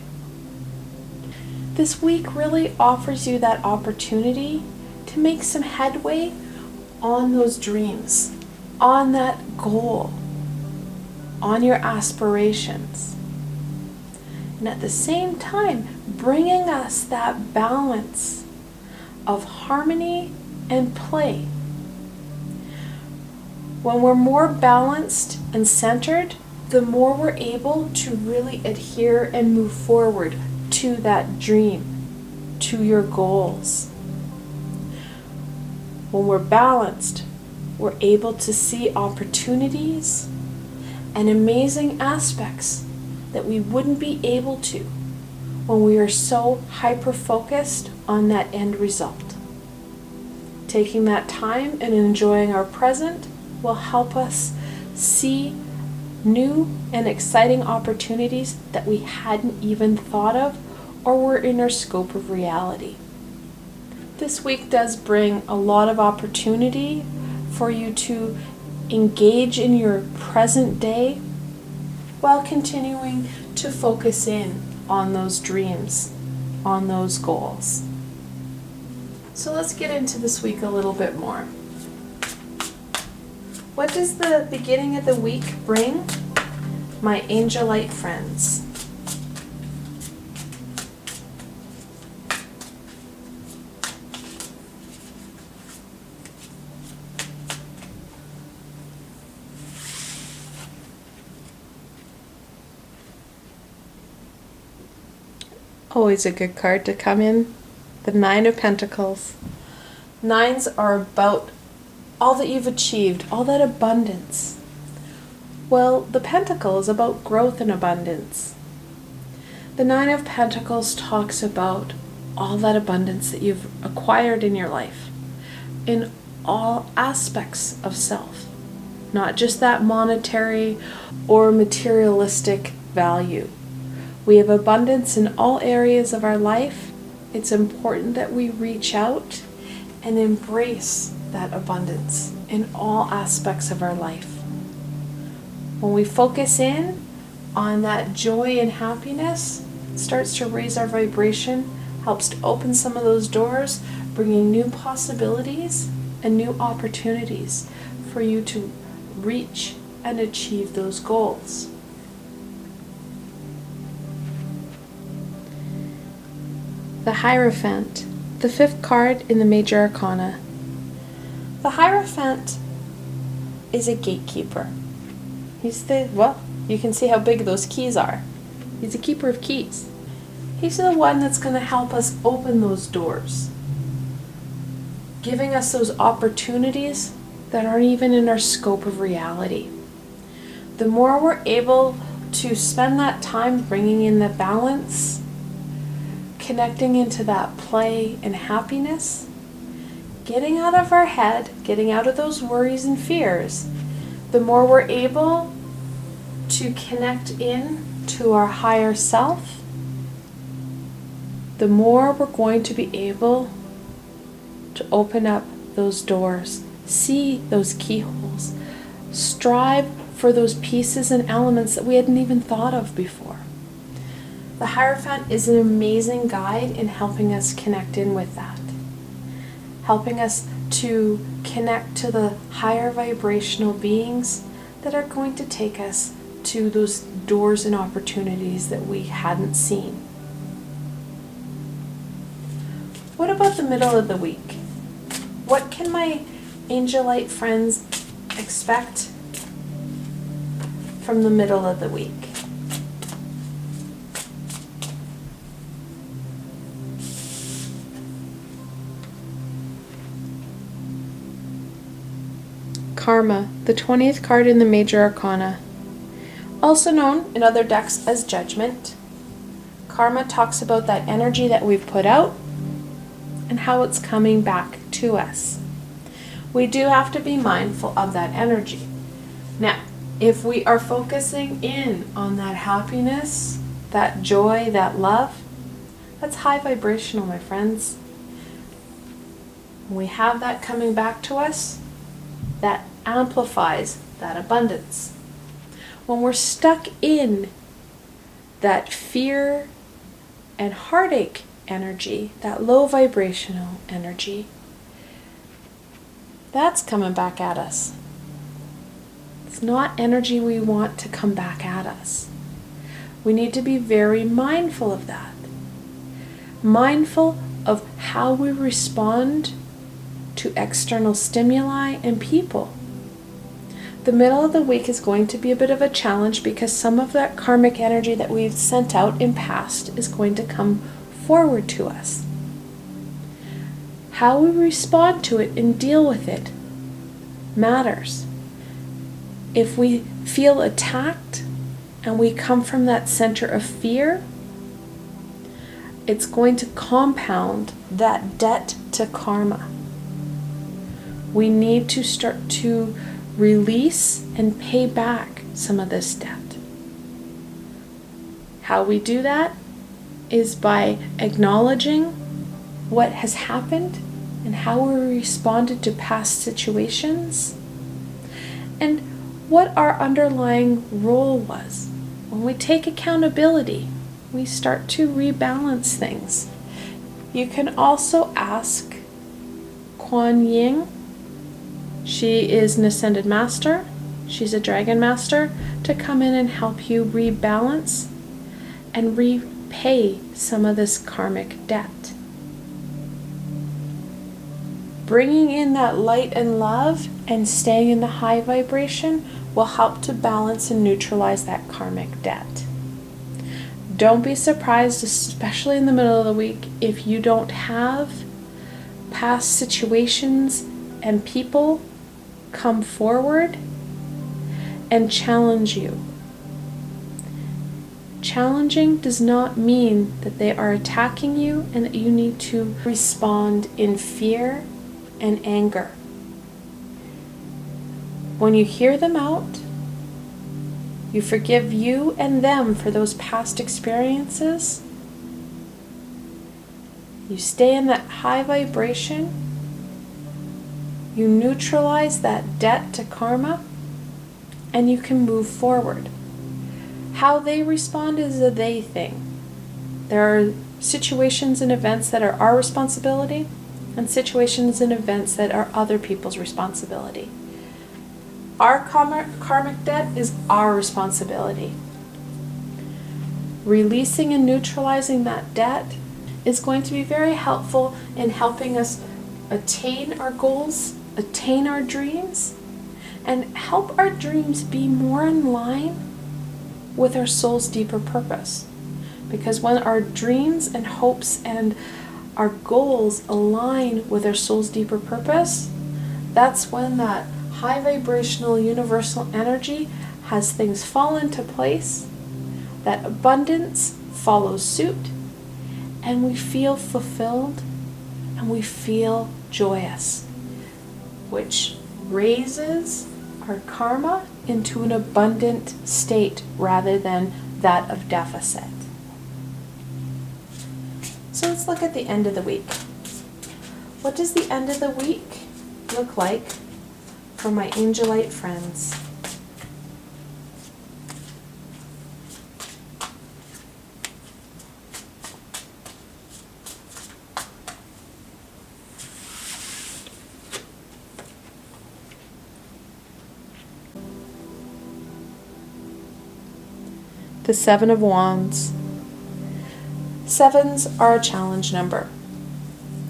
This week really offers you that opportunity to make some headway on those dreams, on that goal, on your aspirations. And at the same time, bringing us that balance of harmony and play. When we're more balanced and centered, the more we're able to really adhere and move forward to that dream, to your goals. When we're balanced, we're able to see opportunities and amazing aspects that we wouldn't be able to when we are so hyper-focused on that end result. Taking that time and enjoying our present will help us see new and exciting opportunities that we hadn't even thought of or were in our scope of reality. This week does bring a lot of opportunity for you to engage in your present day while continuing to focus in on those dreams, on those goals. So let's get into this week a little bit more. What does the beginning of the week bring, my Angelite friends? Always a good card to come in. The Nine of Pentacles. Nines are about all that you've achieved, all that abundance. Well, the Pentacle is about growth and abundance. The Nine of Pentacles talks about all that abundance that you've acquired in your life, in all aspects of self, not just that monetary or materialistic value. We have abundance in all areas of our life. It's important that we reach out and embrace that abundance in all aspects of our life. When we focus in on that joy and happiness, it starts to raise our vibration, helps to open some of those doors, bringing new possibilities and new opportunities for you to reach and achieve those goals. The Hierophant, the fifth card in the Major Arcana. The Hierophant is a gatekeeper. He's you can see how big those keys are. He's a keeper of keys. He's the one that's going to help us open those doors, giving us those opportunities that aren't even in our scope of reality. The more we're able to spend that time bringing in the balance, connecting into that play and happiness, getting out of our head, getting out of those worries and fears, the more we're able to connect in to our higher self, the more we're going to be able to open up those doors, see those keyholes, strive for those pieces and elements that we hadn't even thought of before. The Hierophant is an amazing guide in helping us connect in with that, helping us to connect to the higher vibrational beings that are going to take us to those doors and opportunities that we hadn't seen. What about the middle of the week? What can my Angelite friends expect from the middle of the week? Karma, the 20th card in the Major Arcana. Also known in other decks as Judgment. Karma talks about that energy that we've put out and how it's coming back to us. We do have to be mindful of that energy. Now, if we are focusing in on that happiness, that joy, that love, that's high vibrational, my friends. When we have that coming back to us, that amplifies that abundance. When we're stuck in that fear and heartache energy, that low vibrational energy, that's coming back at us. It's not energy we want to come back at us. We need to be very mindful of that. Mindful of how we respond to external stimuli and people. The middle of the week is going to be a bit of a challenge because some of that karmic energy that we've sent out in past is going to come forward to us. How we respond to it and deal with it matters. If we feel attacked and we come from that center of fear, it's going to compound that debt to karma. We need to start to release and pay back some of this debt. How we do that is by acknowledging what has happened and how we responded to past situations and what our underlying role was. When we take accountability, we start to rebalance things. You can also ask Kuan Yin. She is an ascended master. She's a dragon master to come in and help you rebalance and repay some of this karmic debt. Bringing in that light and love and staying in the high vibration will help to balance and neutralize that karmic debt. Don't be surprised, especially in the middle of the week, if you don't have past situations and people come forward and challenge you. Challenging does not mean that they are attacking you and that you need to respond in fear and anger. When you hear them out, you forgive you and them for those past experiences. You stay in that high vibration. You neutralize that debt to karma, and you can move forward. How they respond is a they thing. There are situations and events that are our responsibility, and situations and events that are other people's responsibility. Our karmic debt is our responsibility. Releasing and neutralizing that debt is going to be very helpful in helping us attain our goals, attain our dreams, and help our dreams be more in line with our soul's deeper purpose. Because when our dreams and hopes and our goals align with our soul's deeper purpose, that's when that high vibrational universal energy has things fall into place, that abundance follows suit, and we feel fulfilled and we feel joyous, which raises our karma into an abundant state rather than that of deficit. So let's look at the end of the week. What does the end of the week look like for my Angelite friends? The Seven of Wands. Sevens are a challenge number.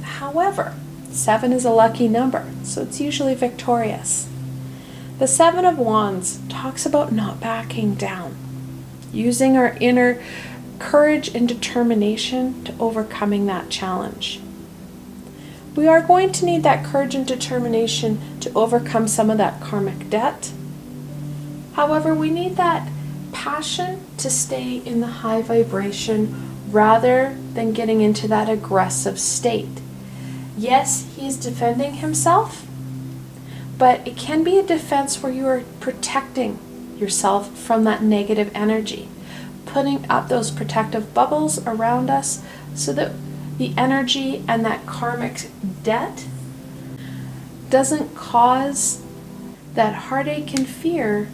However, 7 is a lucky number, so it's usually victorious. The 7 of Wands talks about not backing down, using our inner courage and determination to overcoming that challenge. We are going to need that courage and determination to overcome some of that karmic debt. However, we need that passion to stay in the high vibration rather than getting into that aggressive state. Yes, he's defending himself, but it can be a defense where you are protecting yourself from that negative energy, putting up those protective bubbles around us so that the energy and that karmic debt doesn't cause that heartache and fear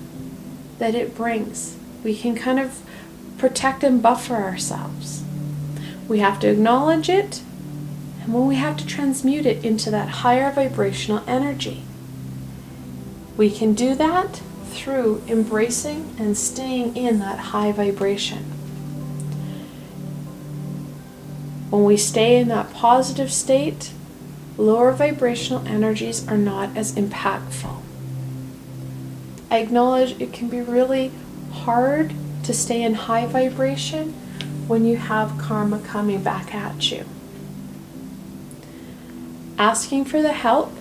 that it brings. We can kind of protect and buffer ourselves. We have to acknowledge it, and when we have to transmute it into that higher vibrational energy. We can do that through embracing and staying in that high vibration. When we stay in that positive state, lower vibrational energies are not as impactful. I acknowledge it can be really hard to stay in high vibration when you have karma coming back at you. Asking for the help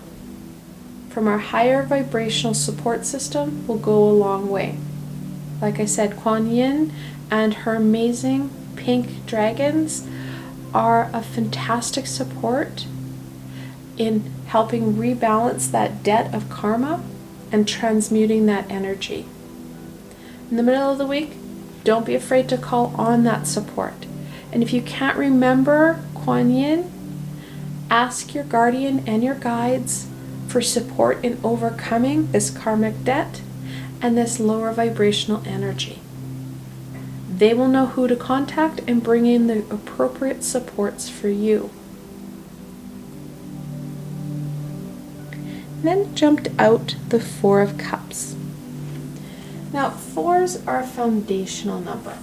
from our higher vibrational support system will go a long way. Like I said, Kuan Yin and her amazing pink dragons are a fantastic support in helping rebalance that debt of karma and transmuting that energy. In the middle of the week, don't be afraid to call on that support. And if you can't remember Kuan Yin, ask your guardian and your guides for support in overcoming this karmic debt and this lower vibrational energy. They will know who to contact and bring in the appropriate supports for you. Then jumped out the 4 of Cups. Now, 4s are a foundational number.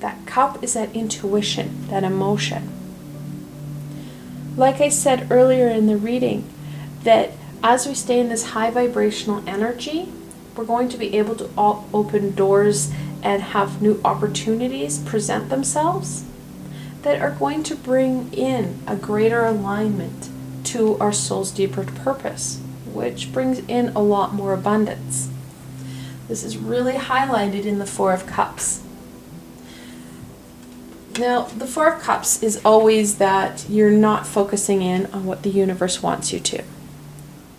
That cup is that intuition, that emotion. Like I said earlier in the reading, that as we stay in this high vibrational energy, we're going to be able to open doors and have new opportunities present themselves that are going to bring in a greater alignment to our soul's deeper purpose, which brings in a lot more abundance. This is really highlighted in the 4 of Cups. Now, the 4 of Cups is always that you're not focusing in on what the universe wants you to.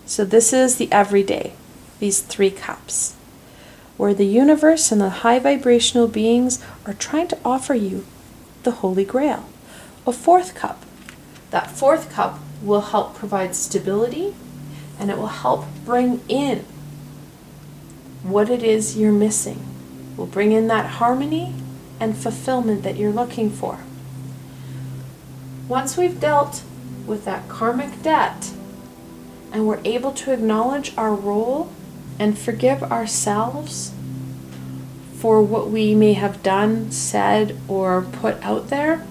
So this is the everyday, these 3 cups, where the universe and the high vibrational beings are trying to offer you the Holy Grail, a 4th cup. That 4th cup will help provide stability, and it will help bring in what it is you're missing. Will bring in that harmony and fulfillment that you're looking for. Once we've dealt with that karmic debt and we're able to acknowledge our role and forgive ourselves for what we may have done, said, or put out there,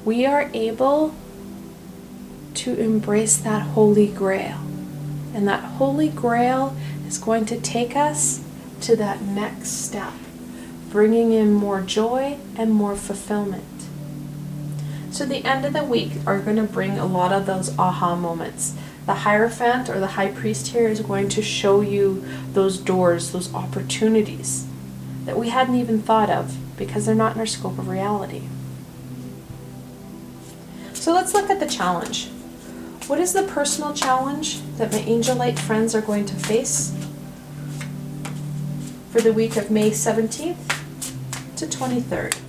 we are able to embrace that Holy Grail. And that Holy Grail is going to take us to that next step, bringing in more joy and more fulfillment. So the end of the week are going to bring a lot of those aha moments. The Hierophant or the High Priest here is going to show you those doors, those opportunities that we hadn't even thought of because they're not in our scope of reality. So let's look at the challenge. What is the personal challenge that my Angelite friends are going to face for the week of May 17th to 23rd?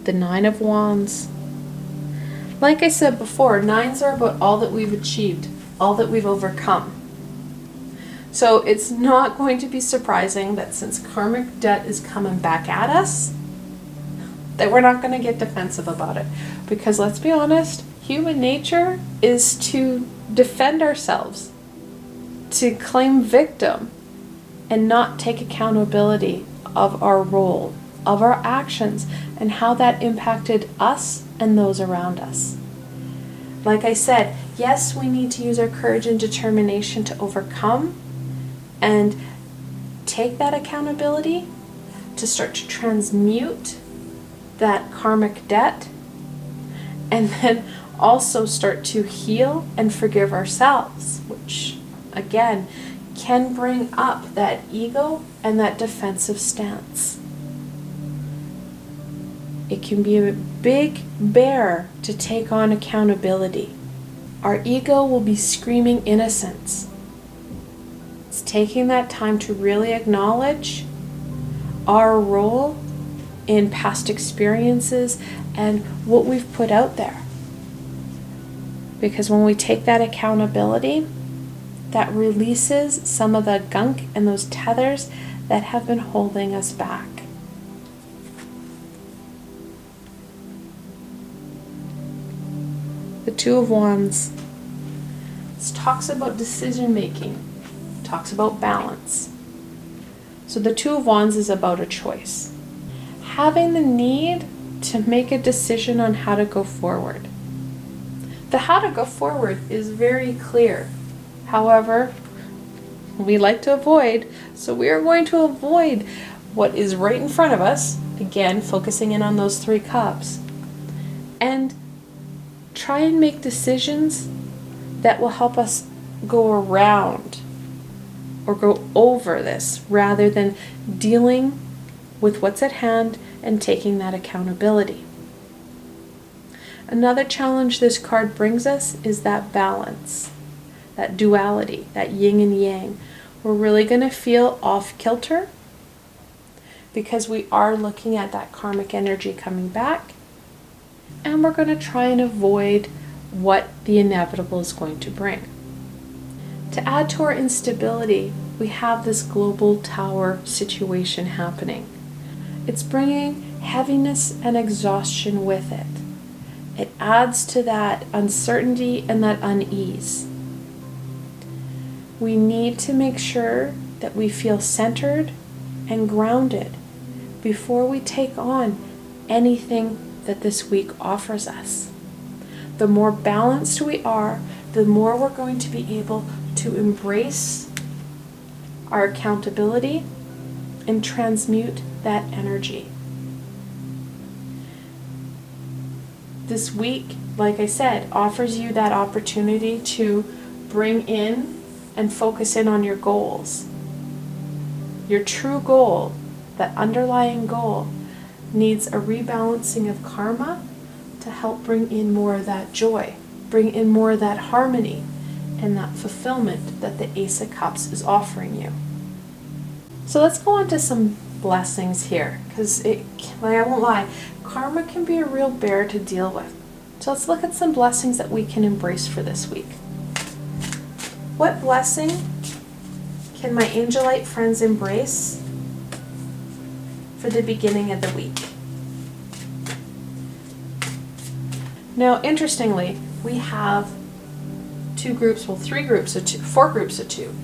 The 9 of Wands. Like I said before, 9s are about all that we've achieved, all that we've overcome. So it's not going to be surprising that since karmic debt is coming back at us, that we're not going to get defensive about it. Because let's be honest, human nature is to defend ourselves, to claim victim and not take accountability of our role, of our actions, and how that impacted us and those around us. Like I said, yes, we need to use our courage and determination to overcome and take that accountability to start to transmute that karmic debt, and then also start to heal and forgive ourselves, which again can bring up that ego and that defensive stance. It can be a big bear to take on accountability. Our ego will be screaming innocence. It's taking that time to really acknowledge our role in past experiences and what we've put out there. Because when we take that accountability, that releases some of the gunk and those tethers that have been holding us back. The Two of Wands. This talks about decision making, talks about balance. So the Two of Wands is about a choice. Having the need to make a decision on how to go forward. The how to go forward is very clear. However, we like to avoid, so we are going to avoid what is right in front of us, again, focusing in on those 3 cups, and try and make decisions that will help us go around or go over this rather than dealing with what's at hand and taking that accountability. Another challenge this card brings us is that balance, that duality, that yin and yang. We're really going to feel off kilter because we are looking at that karmic energy coming back, and we're going to try and avoid what the inevitable is going to bring. To add to our instability, we have this global tower situation happening. It's bringing heaviness and exhaustion with it. It adds to that uncertainty and that unease. We need to make sure that we feel centered and grounded before we take on anything that this week offers us. The more balanced we are, the more we're going to be able to embrace our accountability and transmute that energy. This week, like I said, offers you that opportunity to bring in and focus in on your goals. Your true goal, that underlying goal, needs a rebalancing of karma to help bring in more of that joy, bring in more of that harmony and that fulfillment that the Ace of Cups is offering you. So let's go on to some blessings here, because I won't lie, karma can be a real bear to deal with. So let's look at some blessings that we can embrace for this week. What blessing can my Angelite friends embrace for the beginning of the week? Now, interestingly, we have 4 groups of 2.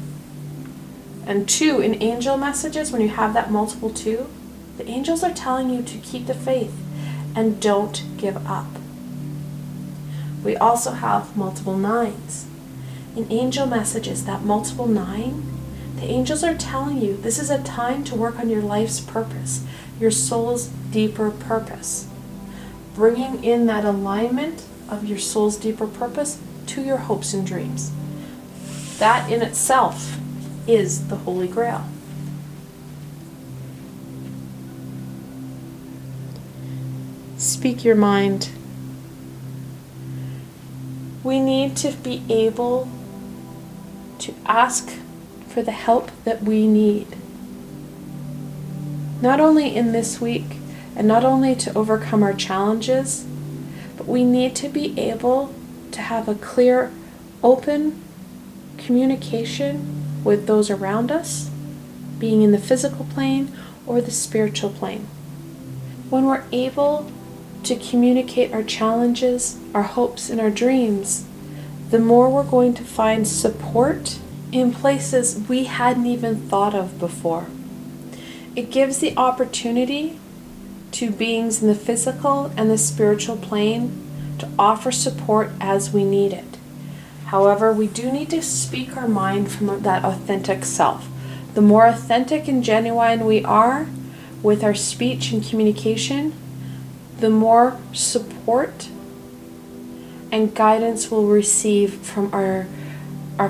And 2 in angel messages, when you have that multiple 2, the angels are telling you to keep the faith and don't give up. We also have multiple 9s. In angel messages, that multiple 9, the angels are telling you this is a time to work on your life's purpose, your soul's deeper purpose. Bringing in that alignment of your soul's deeper purpose to your hopes and dreams. That in itself is the Holy Grail. Speak your mind. We need to be able to ask for the help that we need. Not only in this week, and not only to overcome our challenges, but we need to be able to have a clear, open communication with those around us, being in the physical plane or the spiritual plane. When we're able to communicate our challenges, our hopes, and our dreams, the more we're going to find support in places we hadn't even thought of before. It gives the opportunity to beings in the physical and the spiritual plane to offer support as we need it. However, we do need to speak our mind from that authentic self. The more authentic and genuine we are with our speech and communication, the more support and guidance we'll receive from our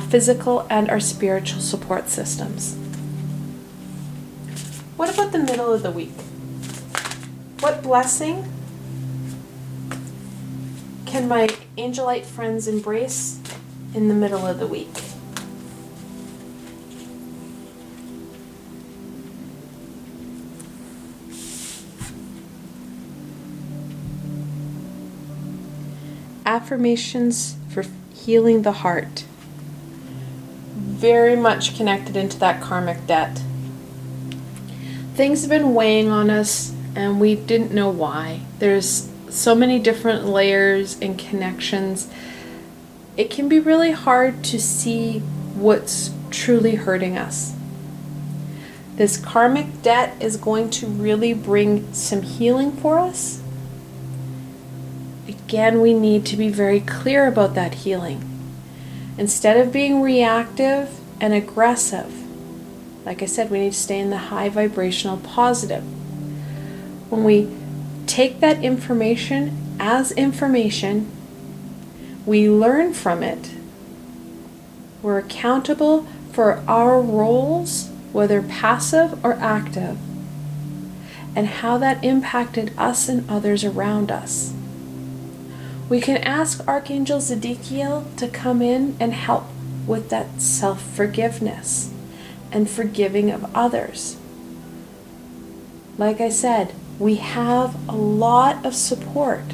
physical and our spiritual support systems. What about the middle of the week? What blessing can my Angelite friends embrace in the middle of the week? Affirmations for healing the heart. Very much connected into that karmic debt. Things have been weighing on us and we didn't know why. There's so many different layers and connections. It can be really hard to see what's truly hurting us. This karmic debt is going to really bring some healing for us. Again, we need to be very clear about that healing. Instead of being reactive and aggressive, like I said, we need to stay in the high vibrational positive. When we take that information as information, we learn from it. We're accountable for our roles, whether passive or active, and how that impacted us and others around us. We can ask Archangel Zedekiel to come in and help with that self-forgiveness and forgiving of others. Like I said, we have a lot of support.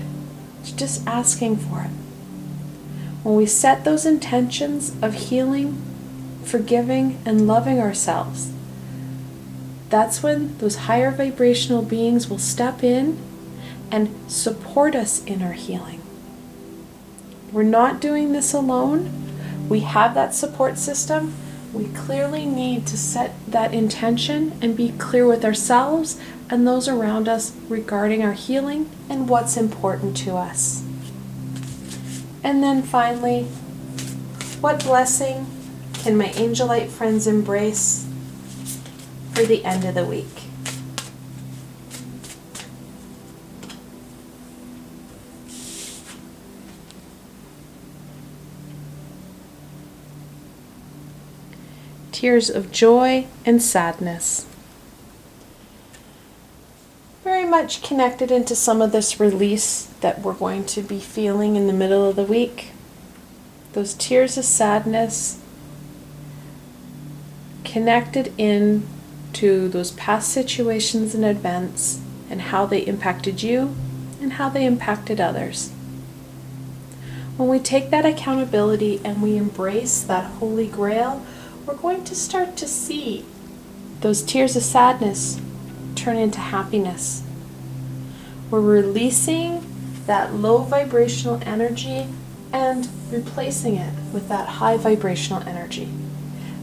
It's just asking for it. When we set those intentions of healing, forgiving, and loving ourselves, that's when those higher vibrational beings will step in and support us in our healing. We're not doing this alone. We have that support system. We clearly need to set that intention and be clear with ourselves and those around us regarding our healing and what's important to us. And then finally, what blessing can my Angelite friends embrace for the end of the week? Tears of joy and sadness. Very much connected into some of this release that we're going to be feeling in the middle of the week. Those tears of sadness connected in to those past situations and events and how they impacted you and how they impacted others. When we take that accountability and we embrace that Holy Grail, we're going to start to see those tears of sadness turn into happiness. We're releasing that low vibrational energy and replacing it with that high vibrational energy.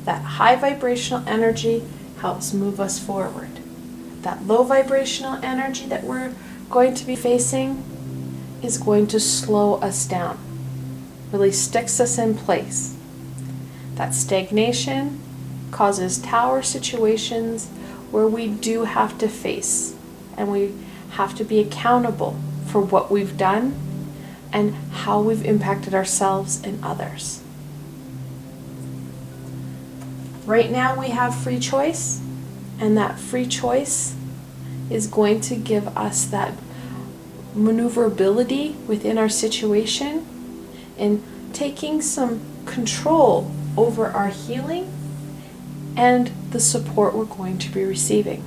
That high vibrational energy helps move us forward. That low vibrational energy that we're going to be facing is going to slow us down, really sticks us in place. That stagnation causes tower situations where we do have to face and we have to be accountable for what we've done and how we've impacted ourselves and others. Right now we have free choice, and that free choice is going to give us that maneuverability within our situation and taking some control over our healing and the support we're going to be receiving.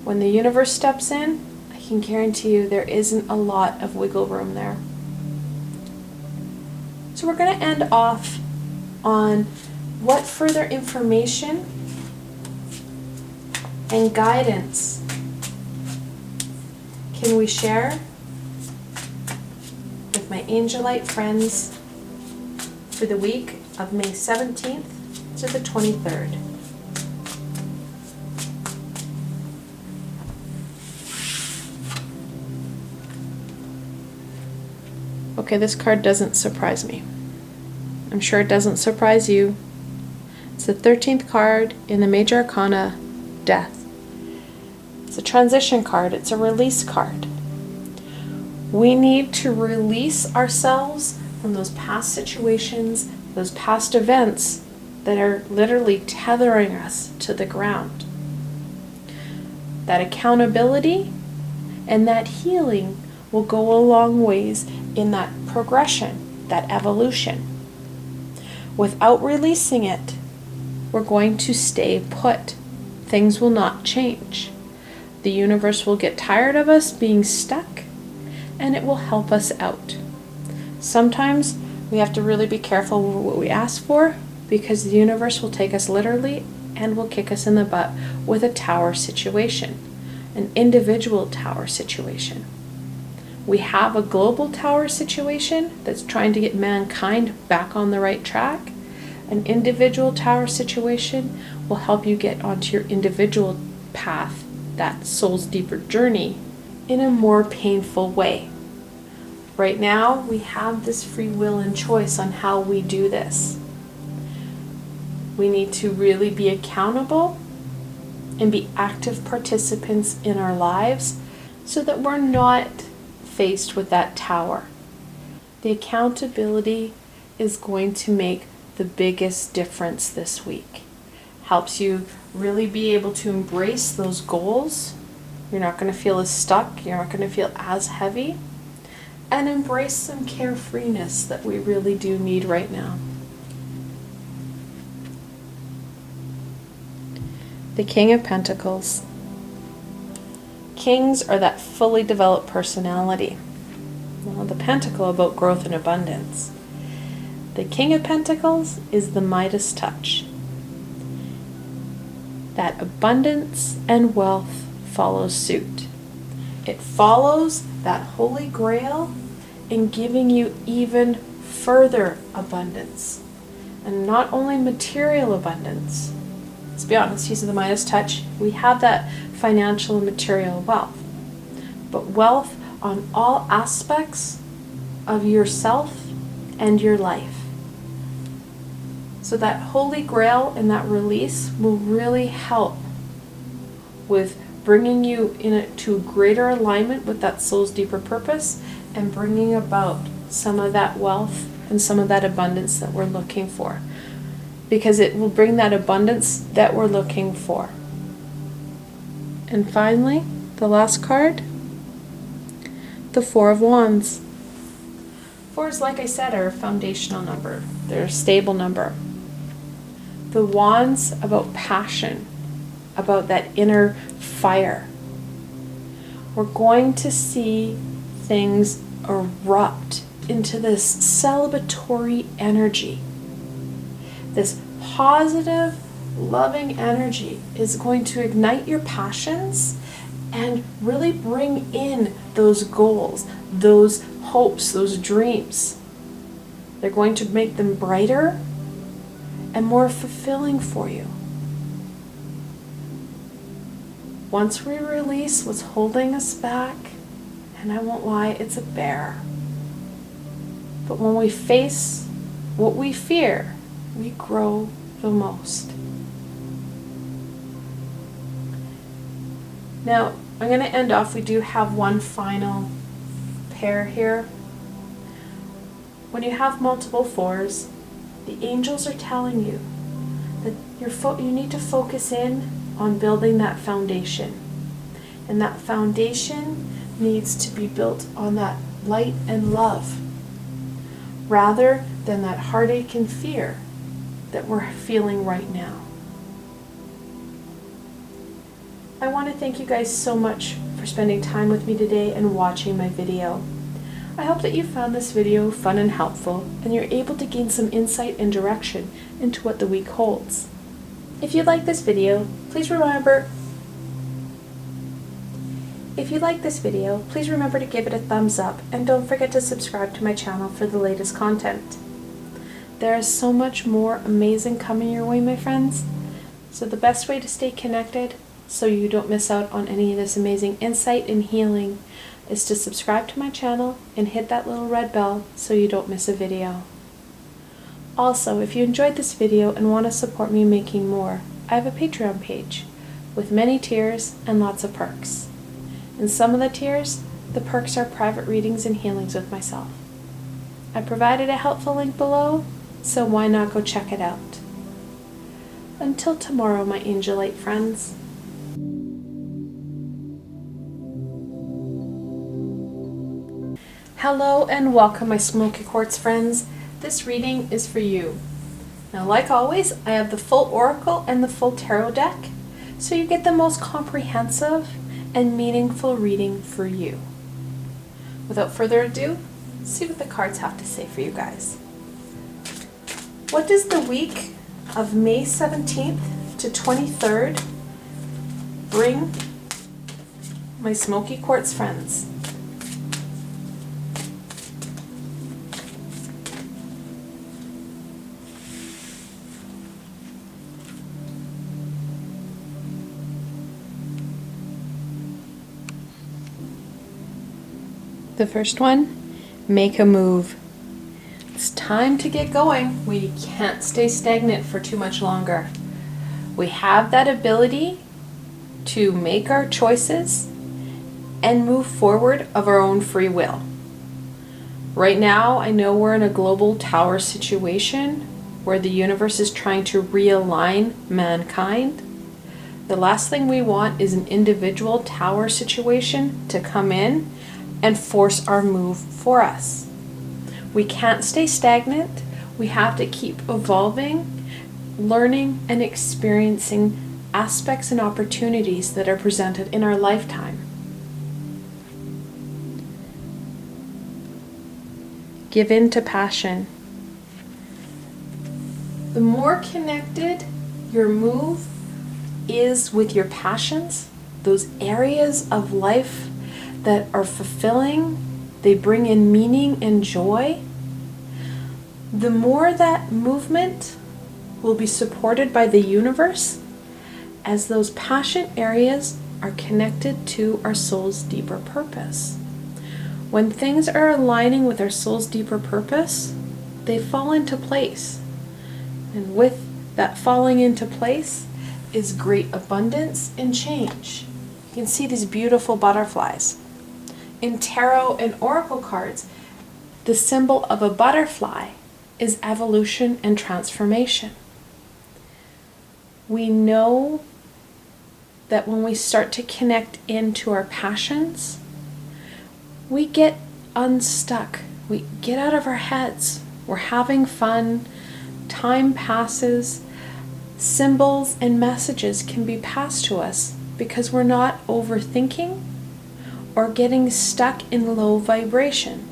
When the universe steps in, I can guarantee you there isn't a lot of wiggle room there. So we're going to end off on what further information and guidance can we share with my Angelite friends for the week of May 17th to the 23rd. Okay, this card doesn't surprise me. I'm sure it doesn't surprise you. It's the 13th card in the Major Arcana, Death. It's a transition card. It's a release card. We need to release ourselves from those past situations, those past events that are literally tethering us to the ground. That accountability and that healing will go a long ways in that progression, that evolution. Without releasing it, we're going to stay put. Things will not change. The universe will get tired of us being stuck, and it will help us out. Sometimes we have to really be careful with what we ask for, because the universe will take us literally and will kick us in the butt with a tower situation, an individual tower situation. We have a global tower situation that's trying to get mankind back on the right track. An individual tower situation will help you get onto your individual path, that soul's deeper journey, in a more painful way. Right now, we have this free will and choice on how we do this. We need to really be accountable and be active participants in our lives so that we're not faced with that tower. The accountability is going to make the biggest difference this week. Helps you really be able to embrace those goals. You're not going to feel as stuck. You're not going to feel as heavy. And embrace some carefreeness that we really do need right now. The King of Pentacles. Kings are that fully developed personality. Well, the Pentacle about growth and abundance. The King of Pentacles is the Midas touch. That abundance and wealth follows suit. It follows that Holy Grail in giving you even further abundance. And not only material abundance. Let's be honest, using the Midas touch, we have that financial and material wealth. But wealth on all aspects of yourself and your life. So that Holy Grail and that release will really help with bringing you into greater alignment with that soul's deeper purpose and bringing about some of that wealth and some of that abundance that we're looking for. Because it will bring that abundance that we're looking for. And finally, the last card, the Four of Wands. Fours, like I said, are a foundational number. They're a stable number. The Wands about passion, about that inner fire. We're going to see things erupt into this celebratory energy. This positive, loving energy is going to ignite your passions and really bring in those goals, those hopes, those dreams. They're going to make them brighter and more fulfilling for you. Once we release what's holding us back, and I won't lie, it's a bear. But when we face what we fear, we grow the most. Now, I'm going to end off. We do have one final pair here. When you have multiple fours, the angels are telling you that you need to focus in on building that foundation. And that foundation needs to be built on that light and love, rather than that heartache and fear that we're feeling right now. I want to thank you guys so much for spending time with me today and watching my video. I hope that you found this video fun and helpful, and you're able to gain some insight and direction into what the week holds. If you like this video, please remember to give it a thumbs up, and don't forget to subscribe to my channel for the latest content. There is so much more amazing coming your way, my friends. So the best way to stay connected so you don't miss out on any of this amazing insight and healing is to subscribe to my channel and hit that little red bell so you don't miss a video. Also, if you enjoyed this video and want to support me making more, I have a Patreon page with many tiers and lots of perks. In some of the tiers, the perks are private readings and healings with myself. I provided a helpful link below, so why not go check it out? Until tomorrow, my Angelite friends. Hello and welcome, my Smoky Quartz friends. This reading is for you. Now, like always, I have the full Oracle and the full Tarot deck, so you get the most comprehensive and meaningful reading for you. Without further ado, let's see what the cards have to say for you guys. What does the week of May 17th to 23rd bring my Smoky Quartz friends? The first one, make a move. It's time to get going. We can't stay stagnant for too much longer. We have that ability to make our choices and move forward of our own free will. Right now, I know we're in a global tower situation where the universe is trying to realign mankind. The last thing we want is an individual tower situation to come in and force our move for us. We can't stay stagnant. We have to keep evolving, learning, and experiencing aspects and opportunities that are presented in our lifetime. Give in to passion. The more connected your move is with your passions, those areas of life that are fulfilling, they bring in meaning and joy, the more that movement will be supported by the universe, as those passion areas are connected to our soul's deeper purpose. When things are aligning with our soul's deeper purpose, they fall into place. And with that falling into place is great abundance and change. You can see these beautiful butterflies. In tarot and oracle cards, the symbol of a butterfly is evolution and transformation. We know that when we start to connect into our passions, we get unstuck. We get out of our heads. We're having fun. Time passes. Symbols and messages can be passed to us because we're not overthinking or getting stuck in low vibration.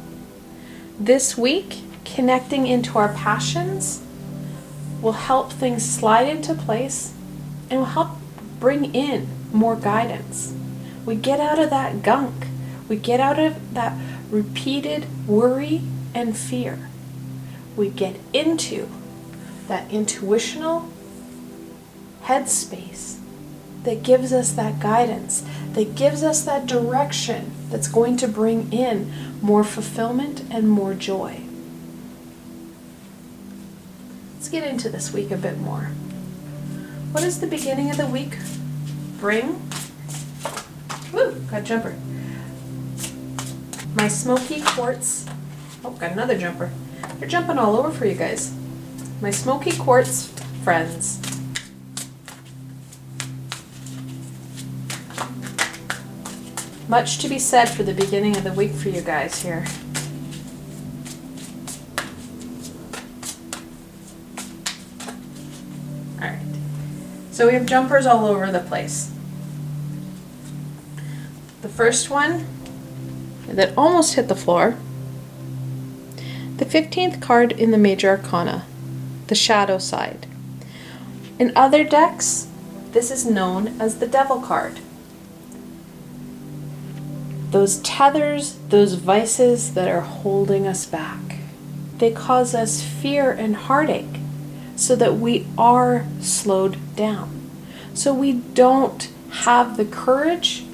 This week, connecting into our passions will help things slide into place and will help bring in more guidance. We get out of that gunk. We get out of that repeated worry and fear. We get into that intuitional headspace that gives us that guidance, that gives us that direction that's going to bring in more fulfillment and more joy. Let's get into this week a bit more. What does the beginning of the week bring? Woo, got a jumper. My Smoky Quartz, oh, got another jumper. They're jumping all over for you guys. My Smoky Quartz friends. Much to be said for the beginning of the week for you guys here. Alright, so we have jumpers all over the place. The first one that almost hit the floor, the 15th card in the Major Arcana, the Shadow Side. In other decks, this is known as the Devil card. Those tethers, those vices that are holding us back. they cause us fear and heartache so that we are slowed down. So we don't have the courage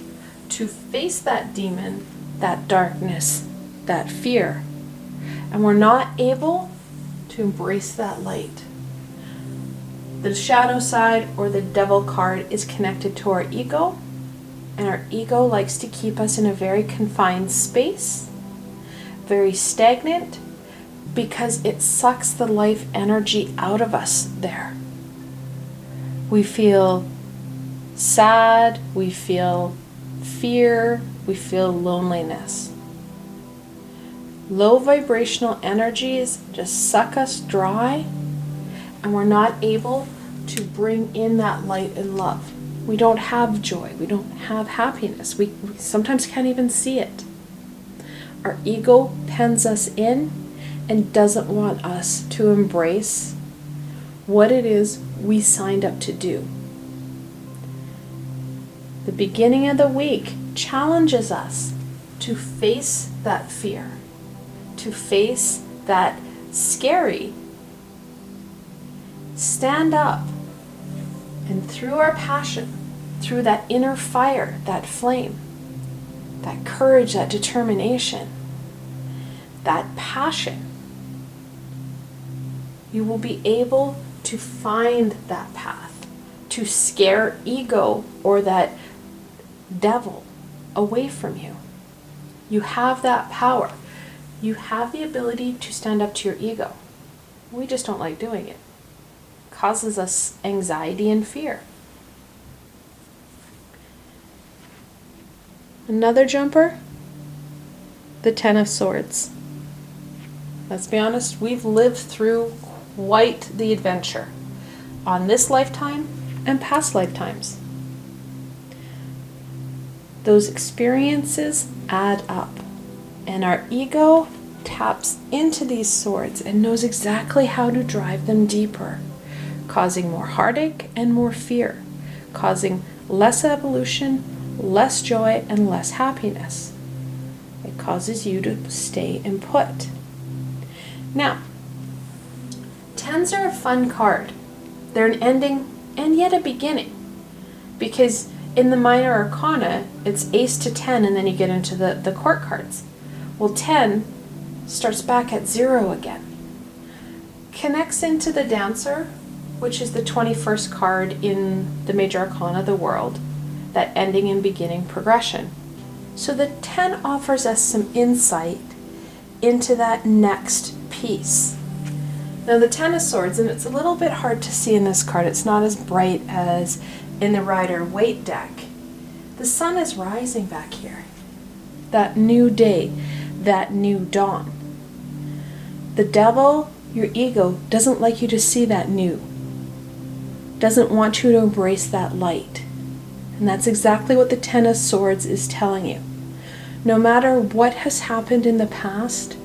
to face that demon, that darkness, that fear. And we're not able to embrace that light. The shadow side or the devil card is connected to our ego, and our ego likes to keep us in a very confined space, very stagnant, because it sucks the life energy out of us there. We feel sad, we feel fear, we feel loneliness. Low vibrational energies just suck us dry, and we're not able to bring in that light and love. We don't have joy, we don't have happiness, we sometimes can't even see it. Our ego pens us in and doesn't want us to embrace what it is we signed up to do. The beginning of the week challenges us to face that fear, to face that scary. Stand up, and through our passion, through that inner fire, that flame, that courage, that determination, that passion, you will be able to find that path, to scare ego or that devil away from you. You have that power. You have the ability to stand up to your ego. We just don't like doing it. It causes us anxiety and fear. Another jumper, the Ten of Swords. Let's be honest, we've lived through quite the adventure on this lifetime and past lifetimes. Those experiences add up, and our ego taps into these swords and knows exactly how to drive them deeper, causing more heartache and more fear, causing less evolution, less joy, and less happiness. It causes you to stay and put. Now, tens are a fun card. They're an ending and yet a beginning, because in the minor arcana, it's ace to 10, and then you get into the court cards. Well, 10 starts back at 0 again. Connects into the Dancer, which is the 21st card in the major arcana, the world, that ending and beginning progression. So the 10 offers us some insight into that next piece. Now the Ten of Swords, and it's a little bit hard to see in this card, it's not as bright as in the Rider-Waite deck. The sun is rising back here. That new day, that new dawn. The devil, your ego, doesn't like you to see that new. Doesn't want you to embrace that light. And that's exactly what the Ten of Swords is telling you. No matter what has happened in the past,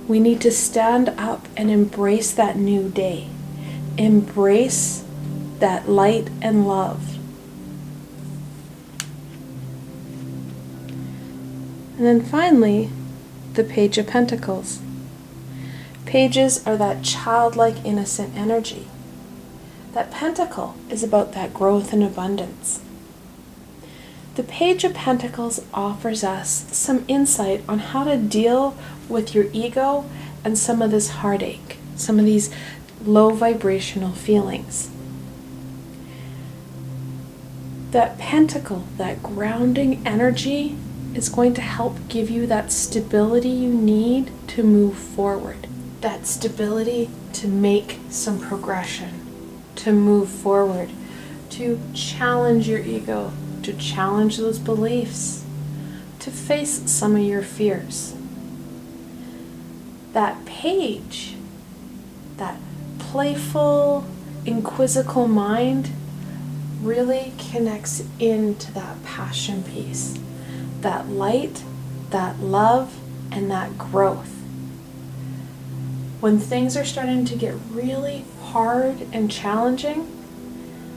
we need to stand up and embrace that new day. Embrace that light and love. And then finally, the Page of Pentacles. Pages are that childlike, innocent energy. That pentacle is about that growth and abundance. The Page of Pentacles offers us some insight on how to deal with your ego and some of this heartache, some of these low vibrational feelings. That pentacle, that grounding energy, is going to help give you that stability you need to move forward. That stability to make some progression, to move forward, to challenge your ego, to challenge those beliefs, to face some of your fears. That page, that playful, inquisical mind, really connects into that passion piece, that light, that love, and that growth. When things are starting to get really hard and challenging,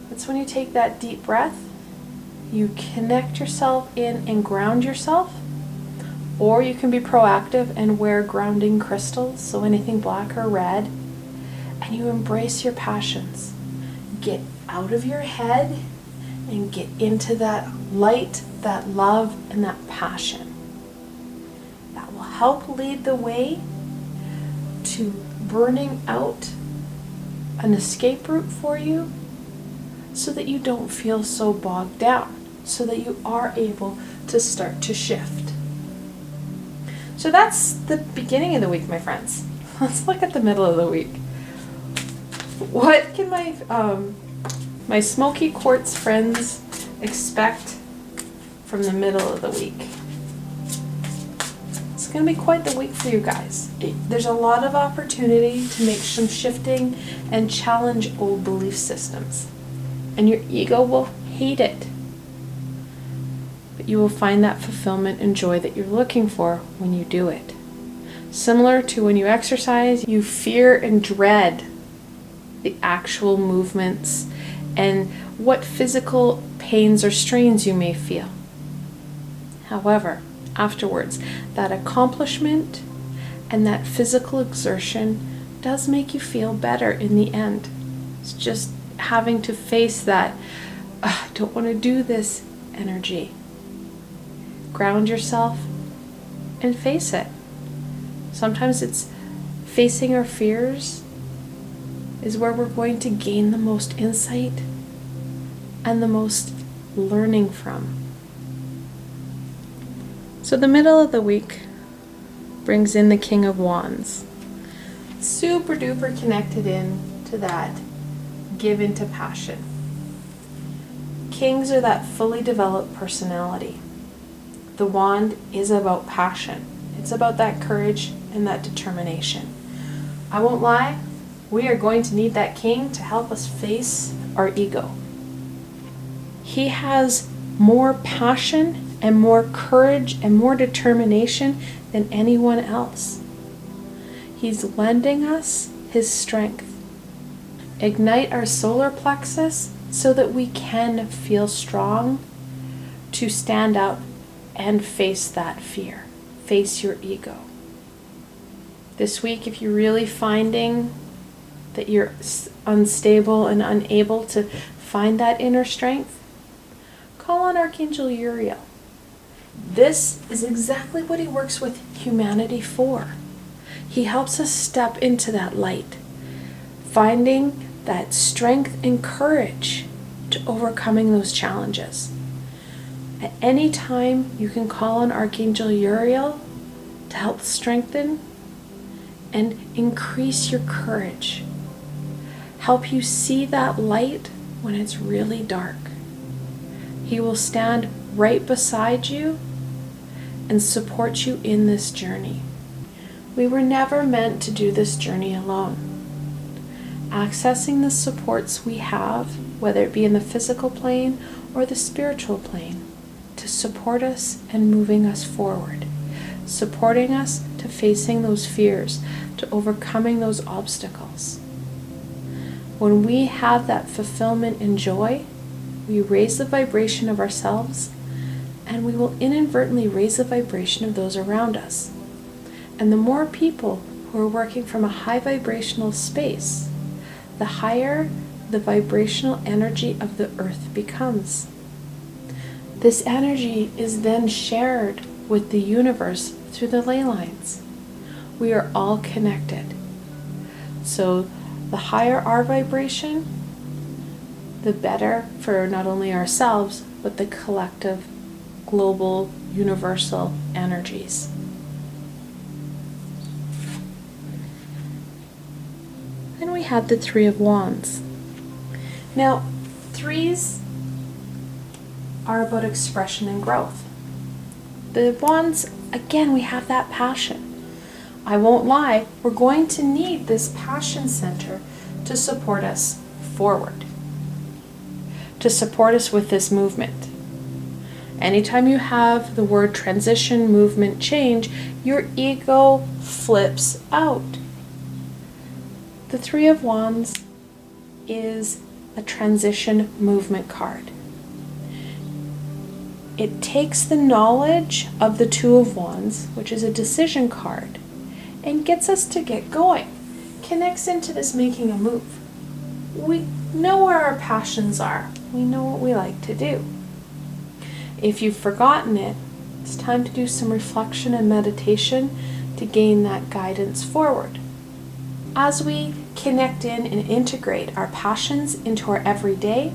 that's when you take that deep breath, you connect yourself in and ground yourself, Or you can be proactive and wear grounding crystals, so anything black or red, and you embrace your passions. Get out of your head and get into that light, that love, and that passion. That will help lead the way to burning out an escape route for you so that you don't feel so bogged down, so that you are able to start to shift. So that's the beginning of the week, my friends. Let's look at the middle of the week. What can my Smoky Quartz friends expect from the middle of the week? It's going to be quite the week for you guys. There's a lot of opportunity to make some shifting and challenge old belief systems. And your ego will hate it. But you will find that fulfillment and joy that you're looking for when you do it. Similar to when you exercise, you fear and dread the actual movements and what physical pains or strains you may feel. However, afterwards, that accomplishment and that physical exertion does make you feel better in the end. It's just having to face that, I don't want to do this energy. Ground yourself and face it. Sometimes it's facing our fears is where we're going to gain the most insight and the most learning from. So the middle of the week brings in the King of Wands. Super duper connected in to that give into passion. Kings are that fully developed personality. The wand is about passion. It's about that courage and that determination. I won't lie, we are going to need that king to help us face our ego. He has more passion and more courage and more determination than anyone else. He's lending us his strength. Ignite our solar plexus so that we can feel strong to stand up and face that fear. Face your ego. This week, if you're really finding that you're unstable and unable to find that inner strength, call on Archangel Uriel. This is exactly what he works with humanity for. He helps us step into that light, finding that strength and courage to overcoming those challenges. At any time, you can call on Archangel Uriel to help strengthen and increase your courage. Help you see that light when it's really dark. He will stand right beside you and support you in this journey. We were never meant to do this journey alone. Accessing the supports we have, whether it be in the physical plane or the spiritual plane, to support us and moving us forward, supporting us to facing those fears, to overcoming those obstacles. When we have that fulfillment and joy, we raise the vibration of ourselves, and we will inadvertently raise the vibration of those around us. And the more people who are working from a high vibrational space, the higher the vibrational energy of the earth becomes. This energy is then shared with the universe through the ley lines. We are all connected. So the higher our vibration, the better for not only ourselves, but the collective, global, universal energies. Then we had the Three of Wands. Now, threes are about expression and growth. The wands, again, we have that passion. I won't lie, we're going to need this passion center to support us forward, to support us with this movement. Anytime you have the word transition, movement, change, your ego flips out. The Three of Wands is a transition movement card. It takes the knowledge of the Two of Wands, which is a decision card, and gets us to get going. Connects into this making a move. We know where our passions are. We know what we like to do. If you've forgotten it, it's time to do some reflection and meditation to gain that guidance forward. As we connect in and integrate our passions into our everyday,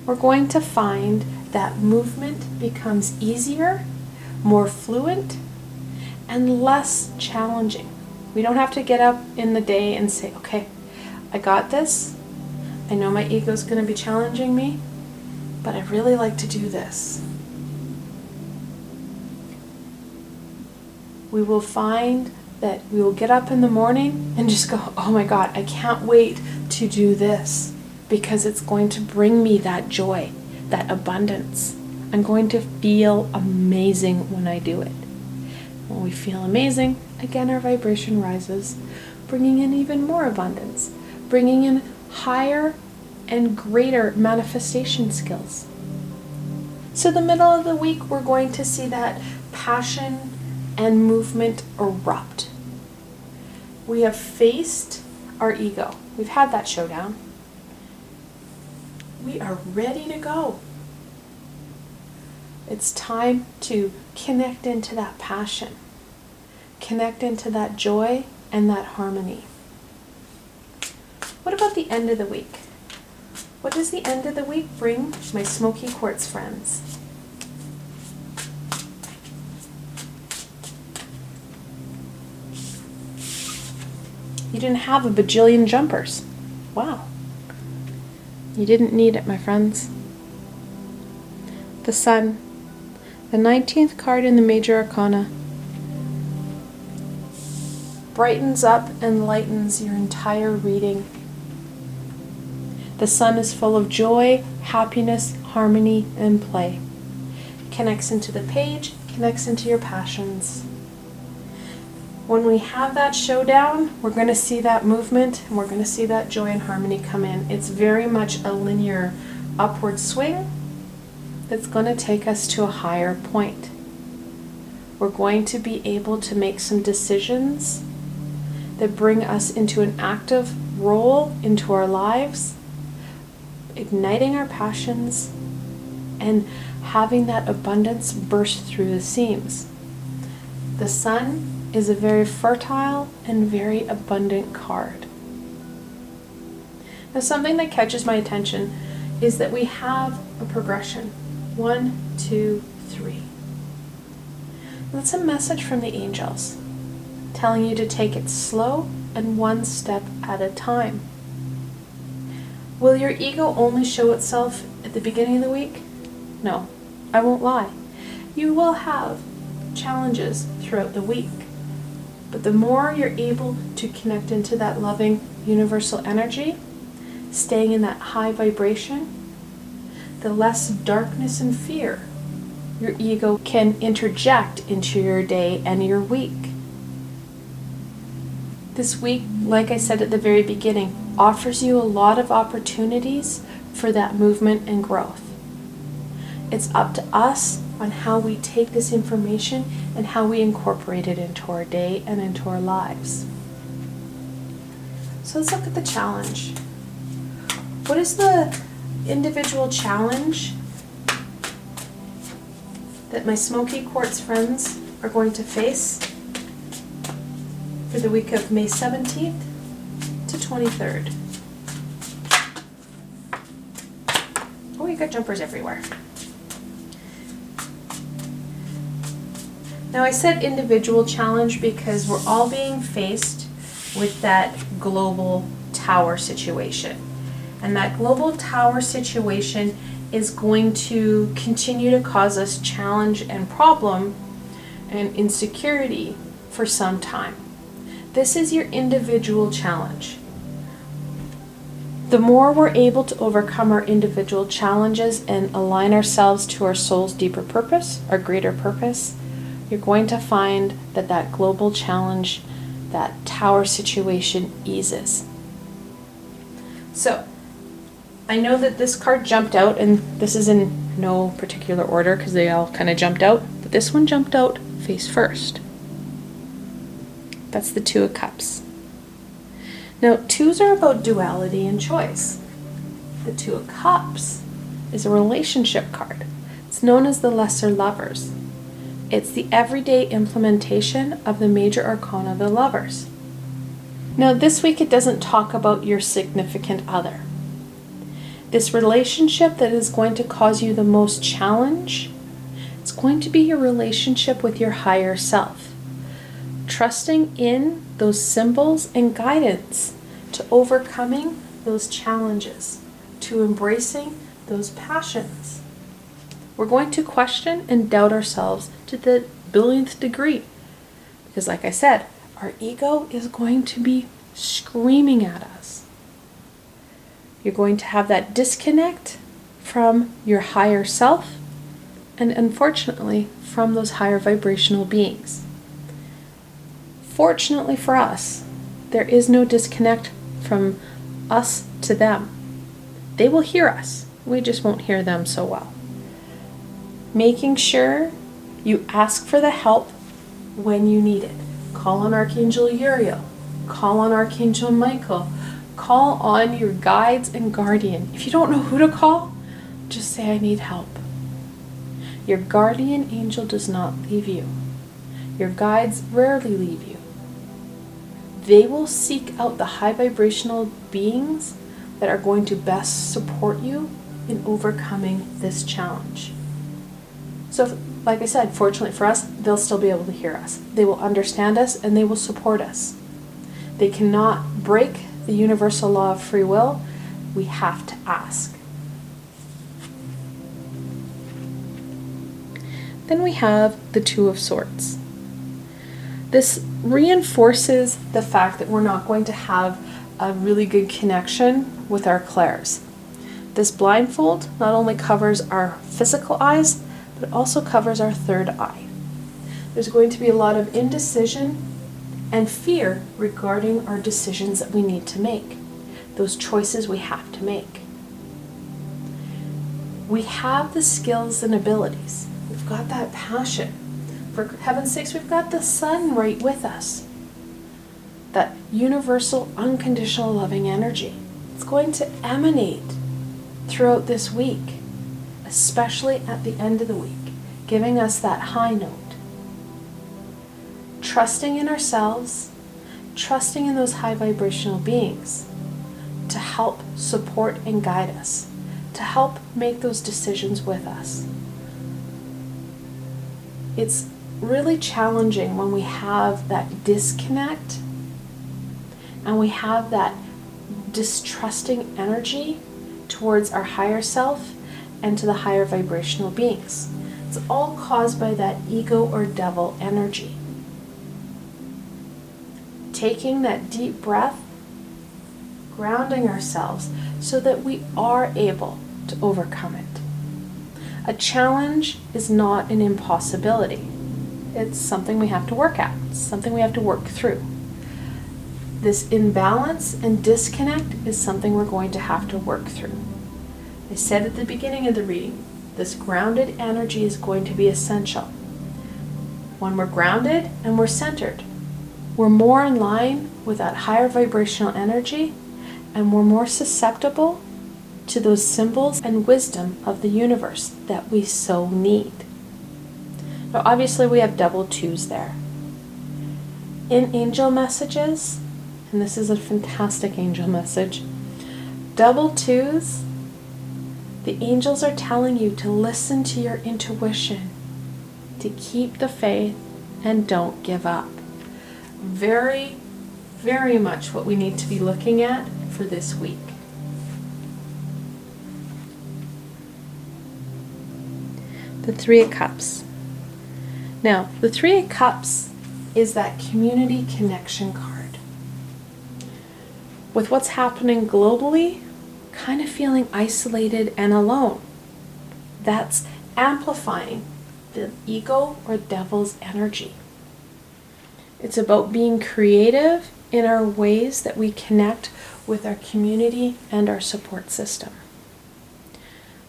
we're going to find that movement becomes easier, more fluent, and less challenging. We don't have to get up in the day and say, okay, I got this. I know my ego's going to be challenging me, but I really like to do this. We will find that we will get up in the morning and just go, oh my God, I can't wait to do this because it's going to bring me that joy, that abundance. I'm going to feel amazing when I do it. When we feel amazing, again, our vibration rises, bringing in even more abundance, bringing in higher and greater manifestation skills. So the middle of the week, we're going to see that passion and movement erupt. We have faced our ego. We've had that showdown. We are ready to go. It's time to connect into that passion, connect into that joy and that harmony. What about the end of the week? What does the end of the week bring, my Smoky Quartz friends? You didn't have a bajillion jumpers. Wow. You didn't need it, my friends. The Sun, the 19th card in the Major Arcana, brightens up and lightens your entire reading. The Sun is full of joy, happiness, harmony, and play. Connects into the page, connects into your passions. When we have that showdown, we're going to see that movement and we're going to see that joy and harmony come in. It's very much a linear upward swing that's going to take us to a higher point. We're going to be able to make some decisions that bring us into an active role into our lives, igniting our passions, and having that abundance burst through the seams. The Sun is a very fertile and very abundant card. Now, something that catches my attention is that we have a progression. 1, 2, 3. That's a message from the angels, telling you to take it slow and one step at a time. Will your ego only show itself at the beginning of the week? No, I won't lie. You will have challenges throughout the week. But the more you're able to connect into that loving universal energy, staying in that high vibration, the less darkness and fear your ego can interject into your day and your week. This week, like I said at the very beginning, offers you a lot of opportunities for that movement and growth. It's up to us on how we take this information and how we incorporate it into our day and into our lives. So let's look at the challenge. What is the individual challenge that my Smoky Quartz friends are going to face for the week of May 17th to 23rd? Oh, you got jumpers everywhere. Now, I said individual challenge because we're all being faced with that global tower situation. And that global tower situation is going to continue to cause us challenge and problem and insecurity for some time. This is your individual challenge. The more we're able to overcome our individual challenges and align ourselves to our soul's deeper purpose, our greater purpose, you're going to find that that global challenge, that tower situation eases. So, I know that this card jumped out, and this is in no particular order because they all kind of jumped out, but this one jumped out face first. That's the Two of Cups. Now, twos are about duality and choice. The Two of Cups is a relationship card. It's known as the Lesser Lovers. It's the everyday implementation of the major arcana, the Lovers. Now, this week it doesn't talk about your significant other. This relationship that is going to cause you the most challenge, it's going to be your relationship with your higher self. Trusting in those symbols and guidance to overcoming those challenges, to embracing those passions. We're going to question and doubt ourselves to the billionth degree. Because like I said, our ego is going to be screaming at us. You're going to have that disconnect from your higher self and unfortunately from those higher vibrational beings. Fortunately for us, there is no disconnect from us to them. They will hear us. We just won't hear them so well. Making sure you ask for the help when you need it. Call on Archangel Uriel. Call on Archangel Michael. Call on your guides and guardian. If you don't know who to call, just say, I need help. Your guardian angel does not leave you. Your guides rarely leave you. They will seek out the high vibrational beings that are going to best support you in overcoming this challenge. So, like I said, fortunately for us, they'll still be able to hear us. They will understand us and they will support us. They cannot break the universal law of free will. We have to ask. Then we have the Two of Swords. This reinforces the fact that we're not going to have a really good connection with our clairs. This blindfold not only covers our physical eyes, but it also covers our third eye. There's going to be a lot of indecision and fear regarding our decisions that we need to make, those choices we have to make. We have the skills and abilities. We've got that passion. For heaven's sakes, we've got the sun right with us. That universal, unconditional loving energy. It's going to emanate throughout this week, especially at the end of the week, giving us that high note. Trusting in ourselves, trusting in those high vibrational beings to help support and guide us, to help make those decisions with us. It's really challenging when we have that disconnect and we have that distrusting energy towards our higher self and to the higher vibrational beings. It's all caused by that ego or devil energy. Taking that deep breath, grounding ourselves so that we are able to overcome it. A challenge is not an impossibility. It's something we have to work at. It's something we have to work through. This imbalance and disconnect is something we're going to have to work through. I said at the beginning of the reading, this grounded energy is going to be essential. When we're grounded and we're centered, we're more in line with that higher vibrational energy and we're more susceptible to those symbols and wisdom of the universe that we so need. Now obviously we have double twos there. In angel messages, and this is a fantastic angel message, double twos, the angels are telling you to listen to your intuition, to keep the faith and don't give up. Very, very much what we need to be looking at for this week. The Three of Cups. Now, the Three of Cups is that community connection card. With what's happening globally, kind of feeling isolated and alone. That's amplifying the ego or devil's energy. It's about being creative in our ways that we connect with our community and our support system.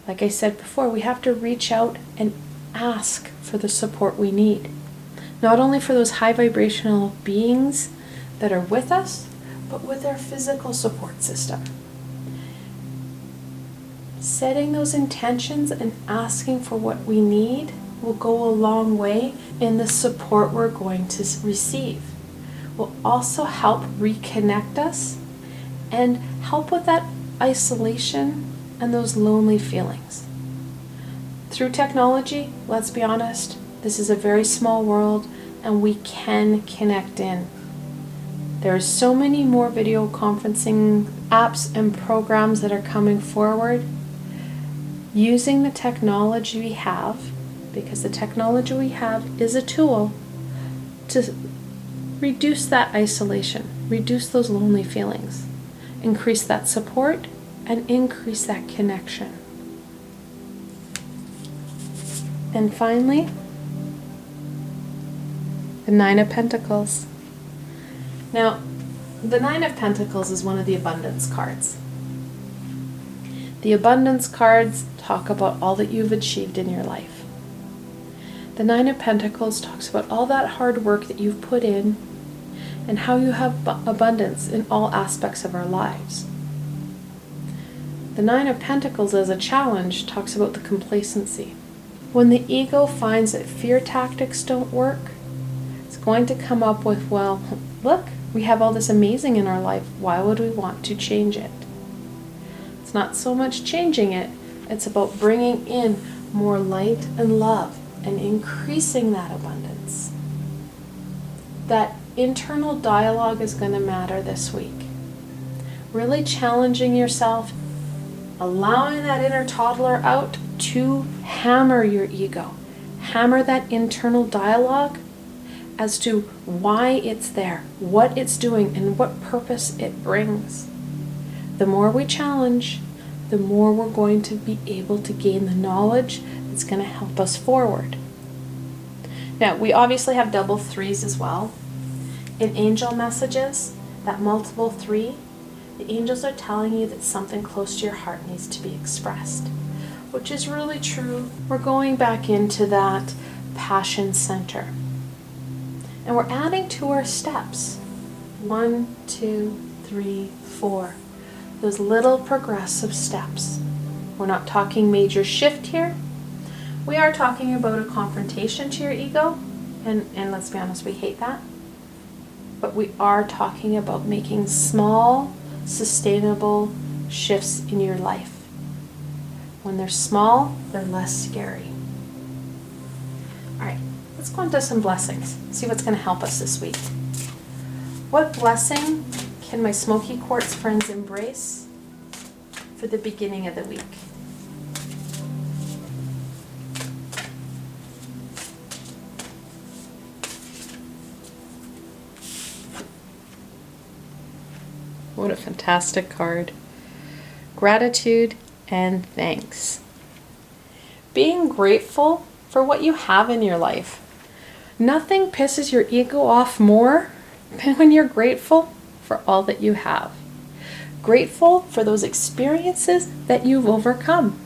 Like I said before, we have to reach out and ask for the support we need. Not only for those high vibrational beings that are with us, but with our physical support system. Setting those intentions and asking for what we need will go a long way in the support we're going to receive. Will also help reconnect us and help with that isolation and those lonely feelings. Through technology, let's be honest, this is a very small world and we can connect in. There are so many more video conferencing apps and programs that are coming forward. Using the technology we have, because the technology we have is a tool to reduce that isolation, reduce those lonely feelings, increase that support, and increase that connection. And finally, the Nine of Pentacles. Now, the Nine of Pentacles is one of the abundance cards. The abundance cards talk about all that you've achieved in your life. The Nine of Pentacles talks about all that hard work that you've put in and how you have abundance in all aspects of our lives. The Nine of Pentacles as a challenge talks about the complacency. When the ego finds that fear tactics don't work, it's going to come up with, well, look, we have all this amazing in our life. Why would we want to change it? It's not so much changing it. It's about bringing in more light and love and increasing that abundance. That internal dialogue is going to matter this week. Really challenging yourself, allowing that inner toddler out to hammer your ego. Hammer that internal dialogue as to why it's there, what it's doing, and what purpose it brings. The more we challenge, the more we're going to be able to gain the knowledge that's going to help us forward. Now, we obviously have double threes as well. In angel messages, that multiple three, the angels are telling you that something close to your heart needs to be expressed, which is really true. We're going back into that passion center. And we're adding to our steps. 1, 2, 3, 4. Those little progressive steps. We're not talking major shift here. We are talking about a confrontation to your ego. And let's be honest, we hate that. But we are talking about making small, sustainable shifts in your life. When they're small, they're less scary. All right, let's go into some blessings. See what's going to help us this week. What blessing can my Smoky Quartz friends embrace for the beginning of the week? What a fantastic card. Gratitude and thanks. Being grateful for what you have in your life. Nothing pisses your ego off more than when you're grateful for all that you have. Grateful for those experiences that you've overcome.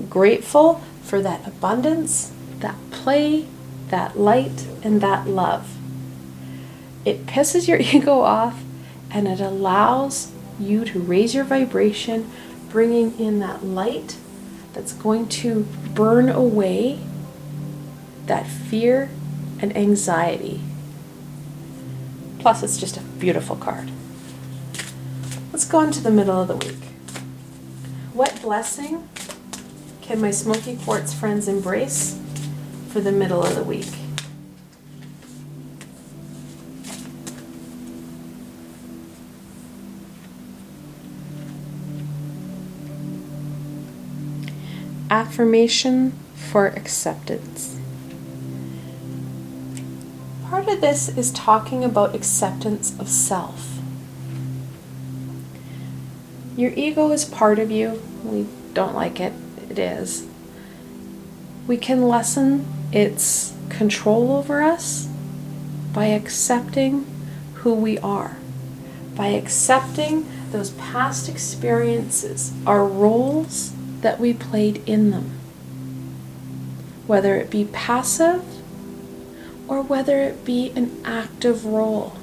Grateful for that abundance, that play, that light, and that love. It pisses your ego off and it allows you to raise your vibration, bringing in that light that's going to burn away that fear and anxiety. Plus, it's just a beautiful card. Let's go into the middle of the week. What blessing can my Smoky Quartz friends embrace for the middle of the week? Affirmation for acceptance. Part of this is talking about acceptance of self. Your ego is part of you. We don't like it. It is. We can lessen its control over us by accepting who we are, by accepting those past experiences, our roles, that we played in them, whether it be passive or whether it be an active role.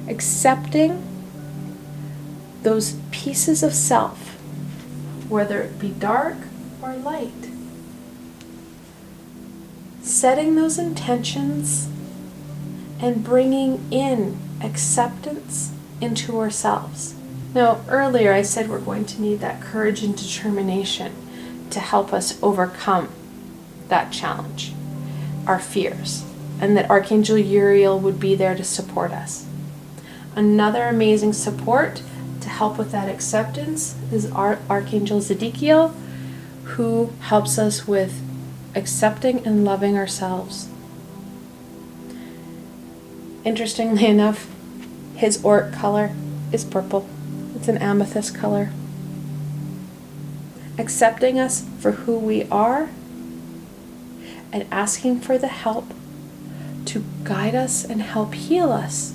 Accepting those pieces of self, whether it be dark or light. Setting those intentions and bringing in acceptance into ourselves. Now, earlier I said we're going to need that courage and determination to help us overcome that challenge, our fears, and that Archangel Uriel would be there to support us. Another amazing support to help with that acceptance is Archangel Zedekiel, who helps us with accepting and loving ourselves. Interestingly enough, his auric color is purple. It's an amethyst color. Accepting us for who we are and asking for the help to guide us and help heal us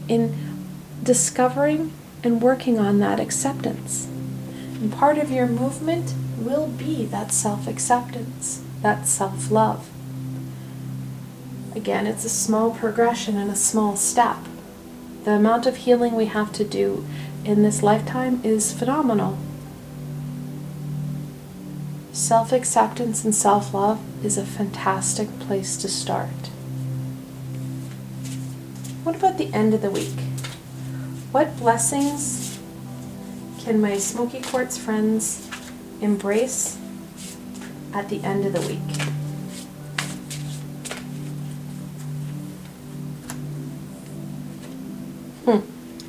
in discovering and working on that acceptance. And part of your movement will be that self-acceptance, that self-love. Again, it's a small progression and a small step. The amount of healing we have to do in this lifetime is phenomenal. Self-acceptance and self-love is a fantastic place to start. What about the end of the week? What blessings can my Smoky Quartz friends embrace at the end of the week?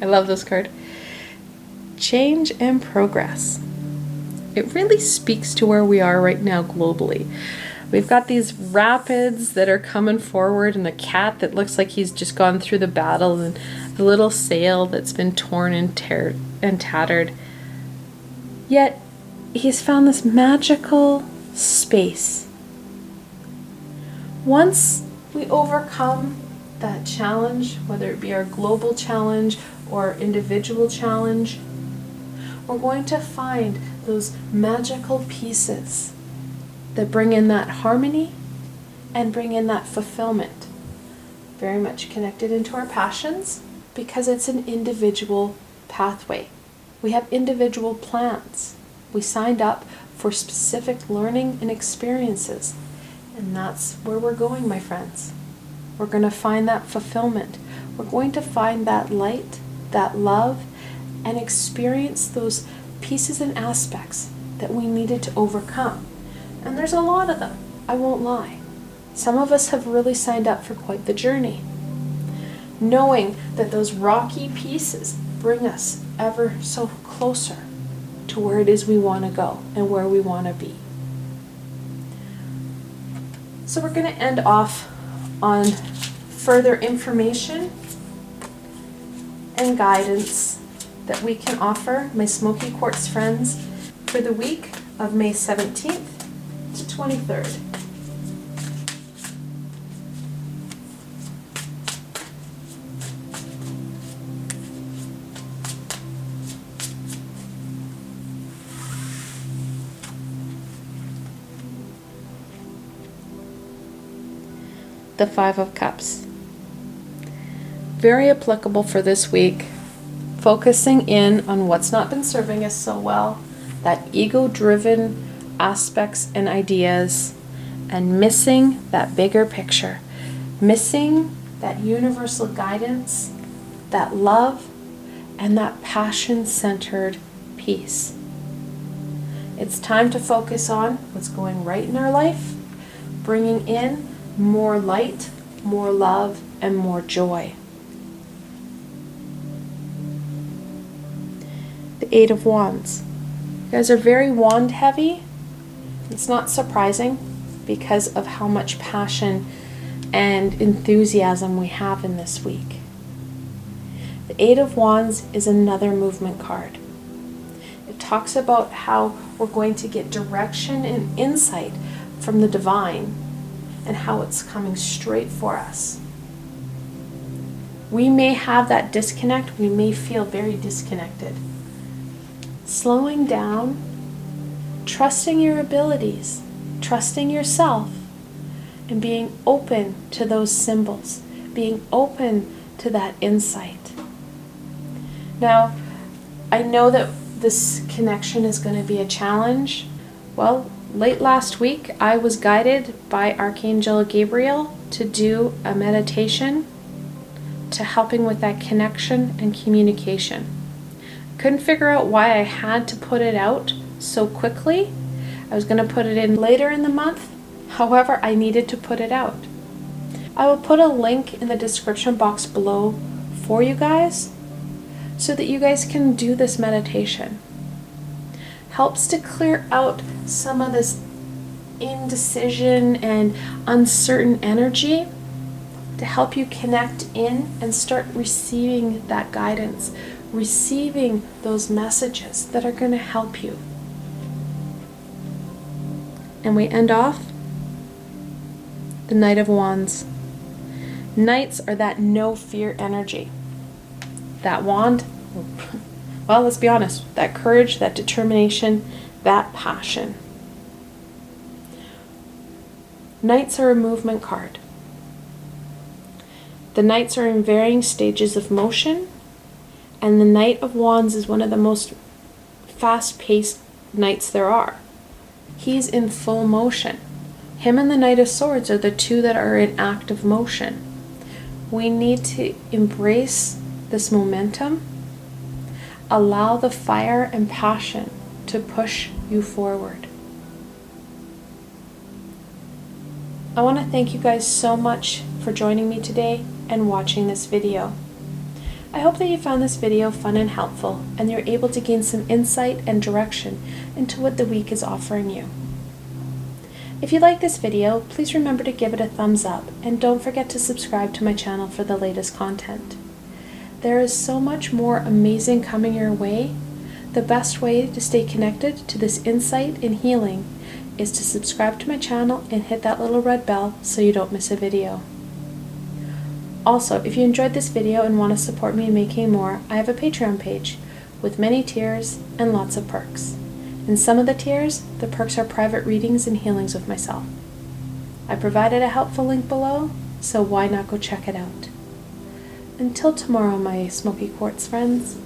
I love this card. Change and progress. It really speaks to where we are right now globally. We've got these rapids that are coming forward and a cat that looks like he's just gone through the battle and the little sail that's been torn and tattered. Yet he's found this magical space. Once we overcome that challenge, whether it be our global challenge or individual challenge, we're going to find those magical pieces that bring in that harmony and bring in that fulfillment. Very much connected into our passions because it's an individual pathway. We have individual plans. We signed up for specific learning and experiences, and that's where we're going, my friends. We're going to find that fulfillment. We're going to find that light, that love, and experience those pieces and aspects that we needed to overcome. And there's a lot of them, I won't lie. Some of us have really signed up for quite the journey, knowing that those rocky pieces bring us ever so closer to where it is we want to go and where we want to be. So we're going to end off on further information and guidance that we can offer my Smoky Quartz friends for the week of May 17th to 23rd. The Five of Cups. Very applicable for this week, focusing in on what's not been serving us so well, that ego-driven aspects and ideas, and missing that bigger picture, missing that universal guidance, that love, and that passion-centered peace. It's time to focus on what's going right in our life, bringing in more light, more love, and more joy. The Eight of Wands. You guys are very wand heavy. It's not surprising because of how much passion and enthusiasm we have in this week. The Eight of Wands is another movement card. It talks about how we're going to get direction and insight from the divine and how it's coming straight for us. We may have that disconnect. We may feel very disconnected. Slowing down trusting your abilities, trusting yourself, and being open to those symbols, being open to that insight. Now, I know that this connection is going to be a challenge. Well, late last week, I was guided by ArchAngel Gabriel to do a meditation to helping with that connection and communication. Couldn't figure out why I had to put it out so quickly. I was going to put it in later in the month. However, I needed to put it out. I will put a link in the description box below for you guys so that you guys can do this meditation. Helps to clear out some of this indecision and uncertain energy to help you connect in and start receiving that guidance, receiving those messages that are going to help you. And we end off the Knight of Wands. Knights are that no fear energy. That wand, well, let's be honest, that courage, that determination, that passion. Knights are a movement card. The Knights are in varying stages of motion, and the Knight of Wands is one of the most fast-paced Knights there are. He's in full motion. Him and the Knight of Swords are the two that are in active motion. We need to embrace this momentum, allow the fire and passion to push you forward. I want to thank you guys so much for joining me today and watching this video. I hope that you found this video fun and helpful, and you're able to gain some insight and direction into what the week is offering you. If you like this video, please remember to give it a thumbs up, and don't forget to subscribe to my channel for the latest content. There is so much more amazing coming your way. The best way to stay connected to this insight and healing is to subscribe to my channel and hit that little red bell so you don't miss a video. Also, if you enjoyed this video and want to support me in making more, I have a Patreon page with many tiers and lots of perks. In some of the tiers, the perks are private readings and healings with myself. I provided a helpful link below, so why not go check it out? Until tomorrow, my Smoky Quartz friends.